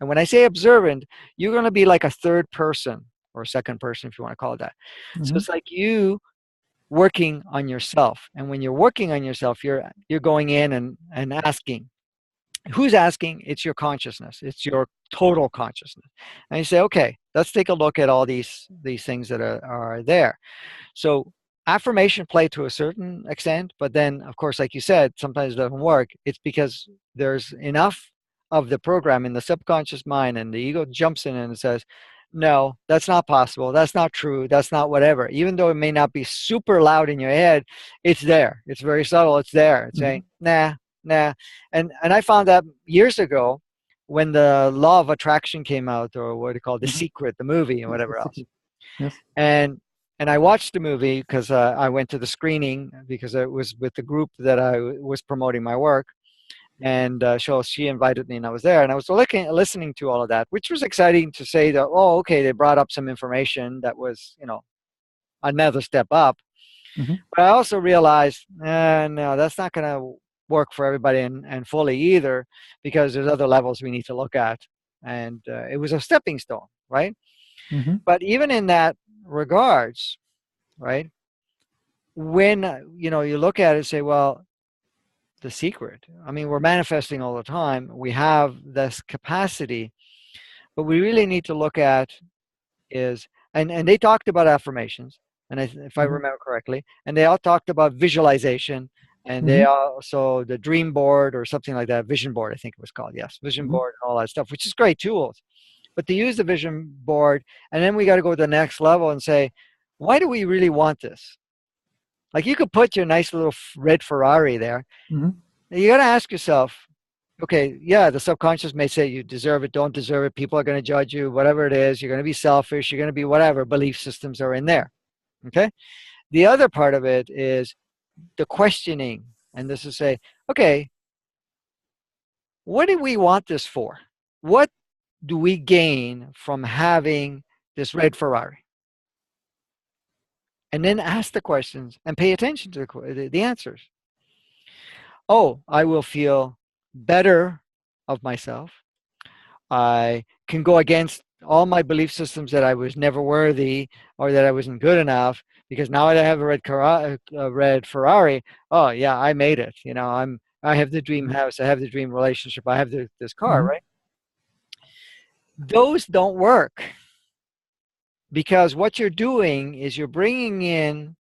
And when I say observant, you're going to be like a third person or a second person, if you want to call it that. So Mm-hmm. it's like you working on yourself. And when you're working on yourself, you're going in and asking. Who's asking? It's your consciousness. It's your total consciousness. And you say, okay, let's take a look at all these things that are there. So affirmation play to a certain extent, but then of course, like you said, sometimes it doesn't work. It's because there's enough of the program in the subconscious mind, and the ego jumps in and says, no, that's not possible, that's not true, that's not whatever. Even though it may not be super loud in your head, it's there, it's very subtle, it's there, it's Mm-hmm. saying nah, nah. And I found that years ago, when the law of attraction came out, or what do you call it, The Mm-hmm. Secret, the movie, and Yes, whatever that's else. it. Yes. And I watched the movie because I went to the screening because it was with the group that I was promoting my work, and so she invited me, and I was there, and I was listening to all of that, which was exciting to say that, oh, okay, they brought up some information that was another step up. Mm-hmm. But I also realized, no, that's not going to work for everybody and fully either, because there's other levels we need to look at, and it was a stepping stone, right? Mm-hmm. But even in that regards, right? When you look at it and say, well, the secret, I mean, we're manifesting all the time, we have this capacity, but we really need to look at is, and they talked about affirmations, and if I Mm-hmm. remember correctly, and they all talked about visualization, and they Mm-hmm. also the dream board or something like that, vision board, I think it was called, yes, vision Mm-hmm. board and all that stuff, which is great tools. But to use the vision board, and then we got to go to the next level and say, why do we really want this? Like, you could put your nice little red Ferrari there. Mm-hmm. You got to ask yourself, okay, yeah, the subconscious may say you deserve it, don't deserve it. People are going to judge you, whatever it is. You're going to be selfish. You're going to be whatever. Belief systems are in there. Okay. The other part of it is the questioning. And this is say, okay, what do we want this for? What do we gain from having this red Ferrari? And then ask the questions and pay attention to the answers. Oh, I will feel better of myself. I can go against all my belief systems that I was never worthy or that I wasn't good enough, because now that I have a red Ferrari, oh yeah, I made it. I have the dream house, I have the dream relationship, I have this car, Mm-hmm. right? Those don't work, because what you're doing is you're bringing in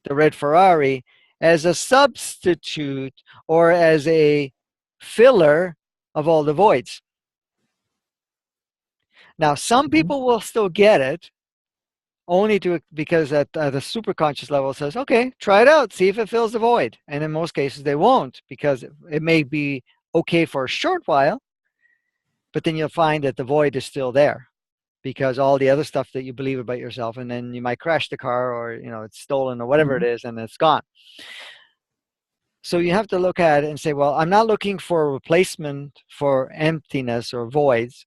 the red Ferrari as a substitute or as a filler of all the voids. Now, some Mm-hmm. people will still get it, only to because at the super conscious level, it says, okay, try it out, see if it fills the void. And in most cases, they won't, because it may be okay for a short while, but then you'll find that the void is still there. because all the other stuff that you believe about yourself, and then you might crash the car, or it's stolen or whatever it Mhm. is, and it's gone. So you have to look at it and say, well, I'm not looking for a replacement for emptiness or voids.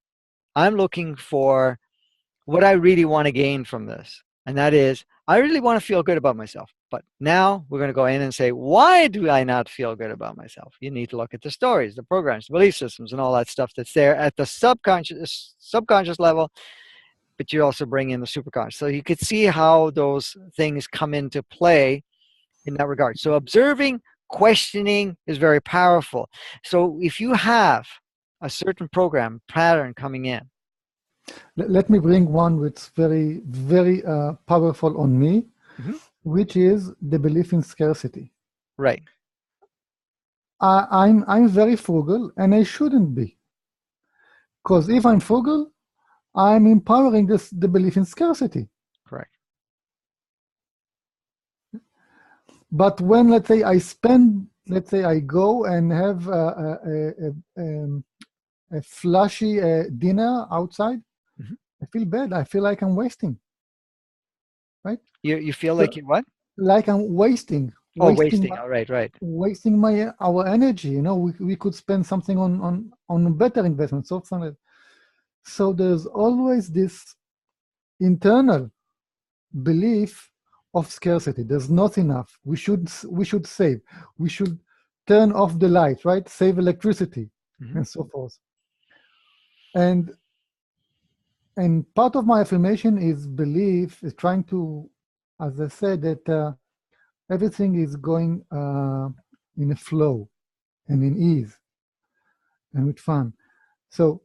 I'm looking for what I really want to gain from this. And that is, I really want to feel good about myself. But now we're going to go in and say, why do I not feel good about myself? You need to look at the stories, the programs, the belief systems, and all that stuff that's there at the subconscious level, but you also bring in the superconscious. So you could see how those things come into play in that regard. So observing, questioning is very powerful. So if you have a certain program pattern coming in, Let me bring one which very, very powerful on me, mhm, which is the belief in scarcity. right, I'm very frugal, and I shouldn't be, because if I'm frugal, I'm empowering the belief in scarcity. correct. But when, let's say, let's say I go and have a flashy dinner outside, Mhm. I feel bad. I feel like I'm wasting, right? You feel So, like you what? like I'm wasting, Oh, wasting wasting. my, All right, right. wasting my our energy. We could spend something on a better investment. So there's always this internal belief of scarcity. There's not enough. We should save. We should turn off the light, right? Save electricity, Mhm. and so forth. And and part of my affirmation is belief, is trying to, as I said, that everything is going in a flow and in ease and with fun. So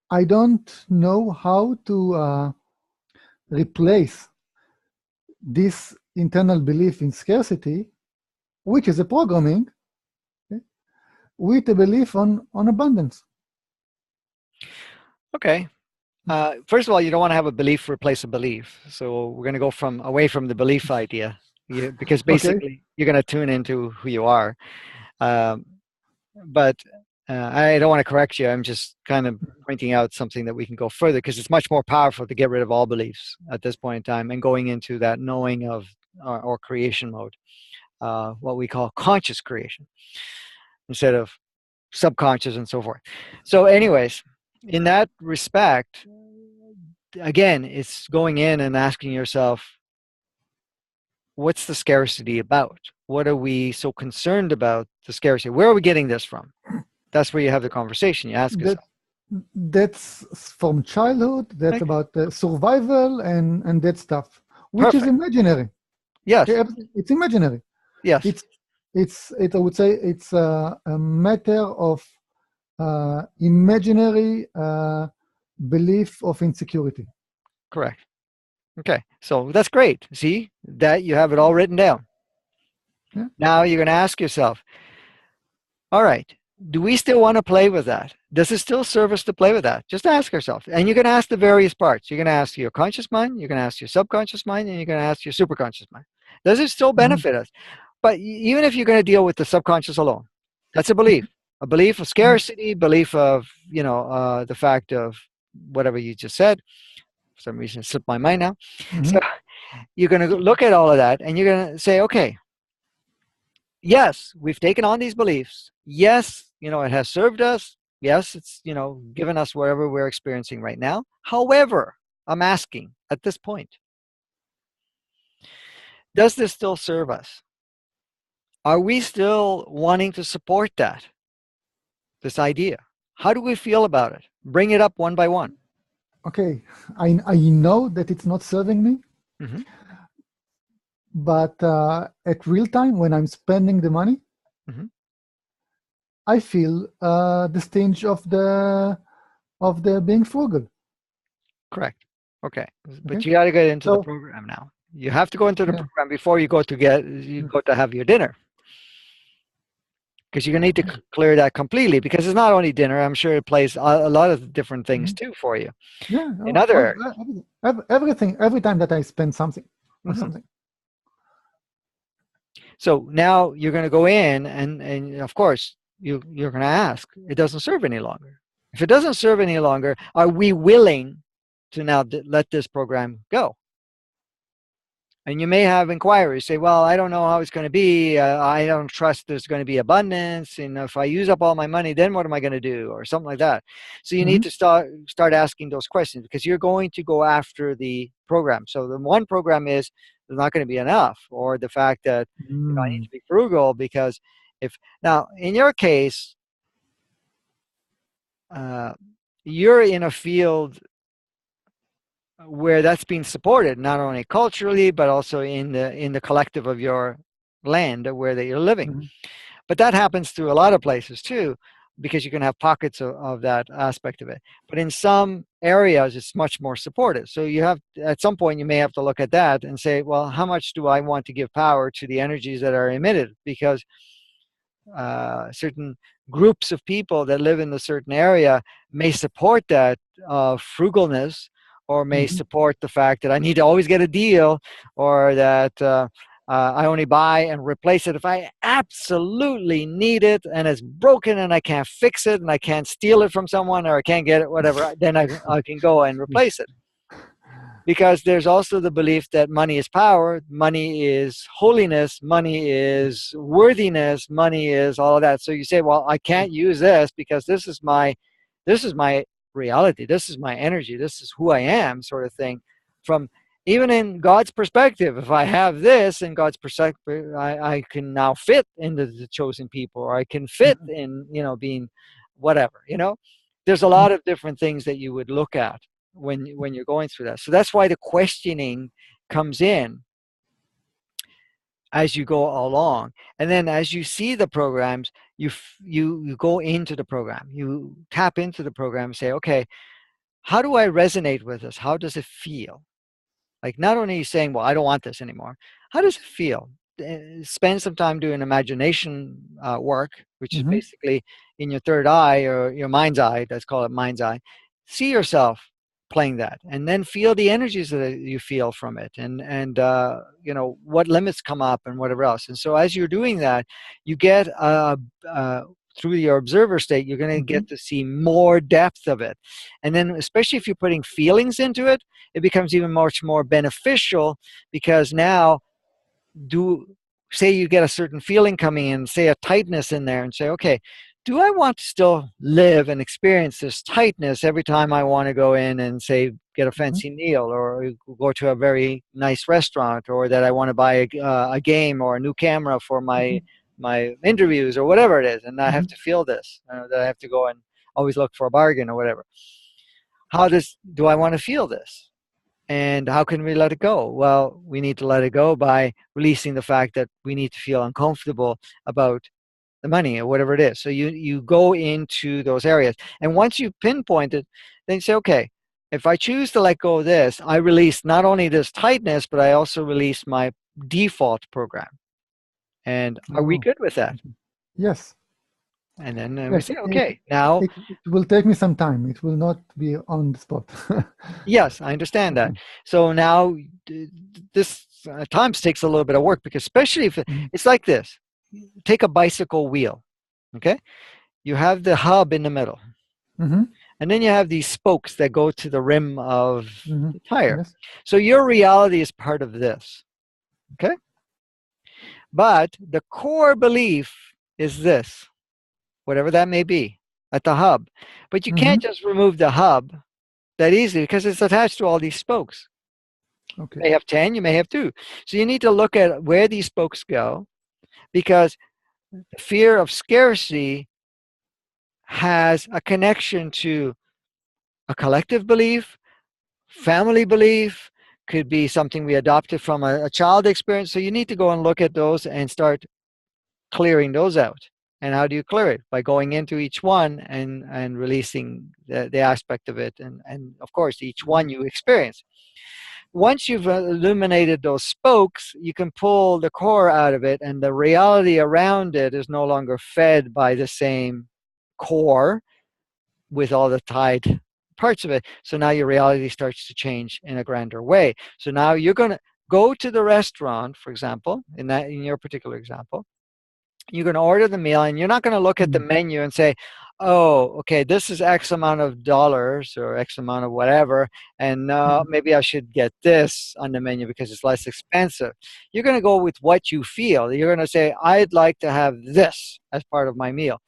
I don't know how to replace this internal belief in scarcity, which is a programming, okay, with a belief on abundance. Okay. First of all, you don't want to have a belief replace a belief. So we're going to go from away from the belief idea, because Okay. basically you're going to tune into who you are. Um, but I don't want to correct you. I'm just kind of pointing out something that we can go further, because it's much more powerful to get rid of all beliefs at this point in time and going into that knowing of or creation mode, what we call conscious creation instead of subconscious and so forth. So, anyways, in that respect, again, it's going in and asking yourself, what's the scarcity about? What are we so concerned about the scarcity? Where are we getting this from? That's where you have the conversation. You ask That yourself. that's from childhood. That's Okay, about survival and that stuff, which is perfect. imaginary. Okay, Yes, it's imaginary. yes, It's I would say it's a matter of imaginary belief of insecurity. correct. Okay, so that's great. See that you have it all written down. Yeah. Now you're going to ask yourself, all right, do we still want to play with that? Does it still serve us to play with that? Just ask yourself. And you're going to ask the various parts. You're going to ask your conscious mind, you're going to ask your subconscious mind, and you're going to ask your superconscious mind. Does it still Mhm. benefit us? But even if you're going to deal with the subconscious alone, that's a belief of Mhm. scarcity, belief of, the fact of whatever you just said. For some reason, it slipped my mind now. So Mhm. you're going to look at all of that and you're going to say, okay, yes, we've taken on these beliefs. Yes, it has served us. Yes, it's, given us whatever we're experiencing right now. However, I'm asking at this point, does this still serve us? Are we still wanting to support this idea? How do we feel about it? Bring it up one by one. Okay, I know that it's not serving me, Hmm. but at real time when I'm spending the money, Hmm. I feel the stench of the being frugal. Correct. Okay. Okay, But you got to get into the so program now. You have to go into the yeah, program before you go to have your dinner, because you're going to need to clear that completely, because it's not only dinner. I'm sure it plays a lot of different things mhm, too for you yeah, in other areas. everything, every time that I spend something on Hmm. something. So now you're going to go in and of course you're going to ask, it doesn't serve any longer. If it doesn't serve any longer, are we willing to now let this program go? And you may have inquiries say, well, I don't know how it's going to be. I don't trust there's going to be abundance. And if I use up all my money, then what am I going to do? Or something like that. So you need Mm-hmm. to start asking those questions, because you're going to go after the program. So the one program is there's not going to be enough, or the fact that I need Mm-hmm. to be frugal, because if now in your case, uh, you're in a field where that's being supported, not only culturally but also in the collective of your land where that you're living. Mm-hmm. But that happens through a lot of places too, because you can have pockets of that aspect of it. But in some areas, it's much more supported. So you have, at some point, you may have to look at that and say, well, how much do I want to give power to the energies that are emitted? Because certain groups of people that live in a certain area may support that frugalness, or may Mm-hmm. support the fact that I need to always get a deal, or that I only buy and replace it if I absolutely need it and it's broken and I can't fix it and I can't steal it from someone, or I can't get it, whatever, then I can go and replace Yes. it. Because there's also the belief that money is power, money is holiness, money is worthiness, money is all of that. So you say, well, I can't use this because this is my reality, this is my energy, this is who I am, sort of thing. From even in God's perspective, if I have this in God's perspective, I can now fit into the chosen people, or I can fit Mm-hmm. in, being whatever. There's a lot of different things that you would look at when you're going through that. So that's why the questioning comes in as you go along, and then as you see the programs, you go into the program, you tap into the program and say, okay, how do I resonate with this? How does it feel? Like, not only are you saying, well, I don't want this anymore. How does it feel? Spend some time doing imagination work, which is Mm-hmm. basically in your third eye, or your mind's eye. Let's call it mind's eye. See yourself playing that, and then feel the energies that you feel from it, and what limits come up and whatever else. And so as you're doing that, you get through your observer state, you're going to Mm-hmm. get to see more depth of it. And then, especially if you're putting feelings into it, it becomes even much more beneficial, because now, do say you get a certain feeling coming in, say a tightness in there, and say, okay, do I want to still live and experience this tightness every time I want to go in and, say, get a Mm-hmm. fancy meal, or go to a very nice restaurant, or that I want to buy a game or a new camera for my interviews, or whatever it is, and I Mm-hmm. have to feel this, that I have to go and always look for a bargain or whatever. How do I want to feel this? And how can we let it go? Well, we need to let it go by releasing the fact that we need to feel uncomfortable about the money or whatever it is. So you go into those areas. And once you pinpoint it, then you say, okay, if I choose to let go of this, I release not only this tightness, but I also release my default program. And are we Oh, good with that? okay. Yes. And then we Yes. say, okay, now, It will take me some time. It will not be on the spot. yes, I understand that. Okay. So now, this at times takes a little bit of work, because especially if Mm-hmm. it's like this. Take a bicycle wheel, okay? You have the hub in the middle, Mm-hmm. and then you have these spokes that go to the rim of Mm-hmm. the tire. Yes. So your reality is part of this, okay? But the core belief is this, whatever that may be, at the hub. But you Mm-hmm. can't just remove the hub that easily, because it's attached to all these spokes. You Okay. may have 10, you may have 2. So you need to look at where these spokes go, because the fear of scarcity has a connection to a collective belief, family belief, could be something we adopted from a child experience. So you need to go and look at those and start clearing those out. And how do you clear it? By going into each one and releasing the aspect of it. And of course, each Mm-hmm. one you experience. Once you've illuminated those spokes, you can pull the core out of it, and the reality around it is no longer fed by the same core with all the tied parts of it. So now your reality starts to change in a grander way. So now you're going to go to the restaurant, for example, in your particular example. You're going to order the meal, and you're not going to look at the menu and say, oh, okay, this is X amount of dollars or X amount of whatever, and Mhm, maybe I should get this on the menu because it's less expensive. You're going to go with what you feel. You're going to say, I'd like to have this as part of my meal.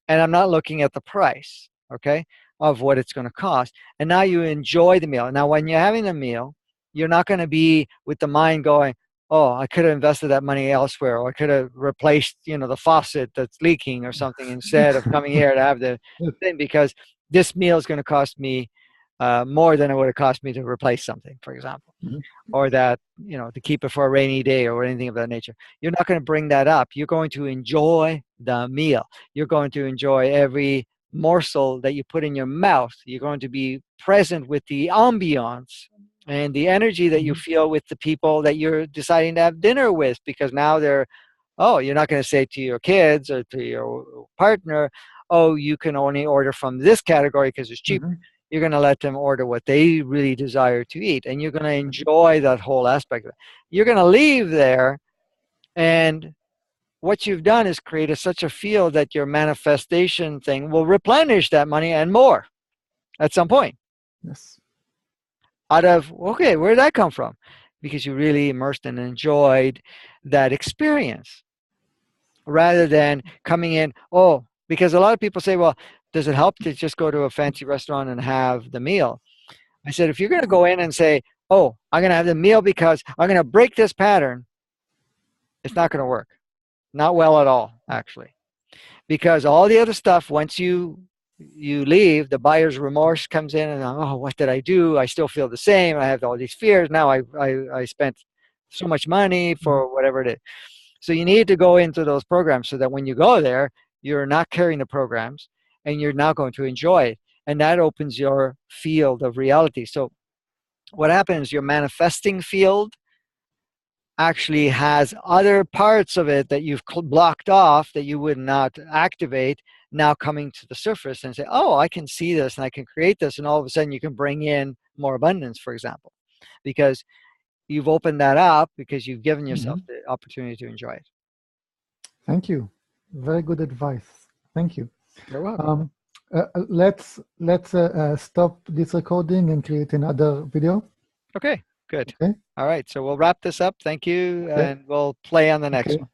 And I'm not looking at the price, okay, of what it's going to cost. And now you enjoy the meal. Now, when you're having a meal, you're not going to be with the mind going, "Oh, I could have invested that money elsewhere, or I could have replaced, the faucet that's leaking or something instead of coming here to have the yes, thing because this meal is going to cost me more than it would have cost me to replace something, for example." mhm, Or that, to keep it for a rainy day or anything of that nature. You're not going to bring that up. You're going to enjoy the meal. You're going to enjoy every morsel that you put in your mouth. You're going to be present with the ambiance and the energy that you mhm, feel with the people that you're deciding to have dinner with, because now they're, oh, you're not going to say to your kids or to your partner, oh, you can only order from this category because it's cheaper. mhm, You're going to let them order what they really desire to eat, and you're going to enjoy that whole aspect of it. You're going to leave there, and what you've done is created such a field that your manifestation thing will replenish that money and more at some point. yes. Out of, okay, where did that come from? Because you really immersed and enjoyed that experience rather than coming in, oh, because a lot of people say, well, does it help to just go to a fancy restaurant and have the meal? I said, if you're going to go in and say, oh, I'm going to have the meal because I'm going to break this pattern, it's not going to work. Not well at all, actually. Because all the other stuff, once you leave, the buyer's remorse comes in and, oh, what did I do? I still feel the same. I have all these fears. Now I spent so much money Mhm, for whatever it is. So you need to go into those programs so that when you go there, you're not carrying the programs and you're now going to enjoy it. And that opens your field of reality. So what happens, your manifesting field actually has other parts of it that you've blocked off that you would not activate now coming to the surface and say, oh, I can see this and I can create this. And all of a sudden you can bring in more abundance, for example, because you've opened that up because you've given yourself mhm. the opportunity to enjoy it. Thank you. Very good advice. Thank you. You're welcome. Um, let's stop this recording and create another video. Okay, good. Okay. All right, so we'll wrap this up. Thank you, Okay. and we'll play on the next Okay. one.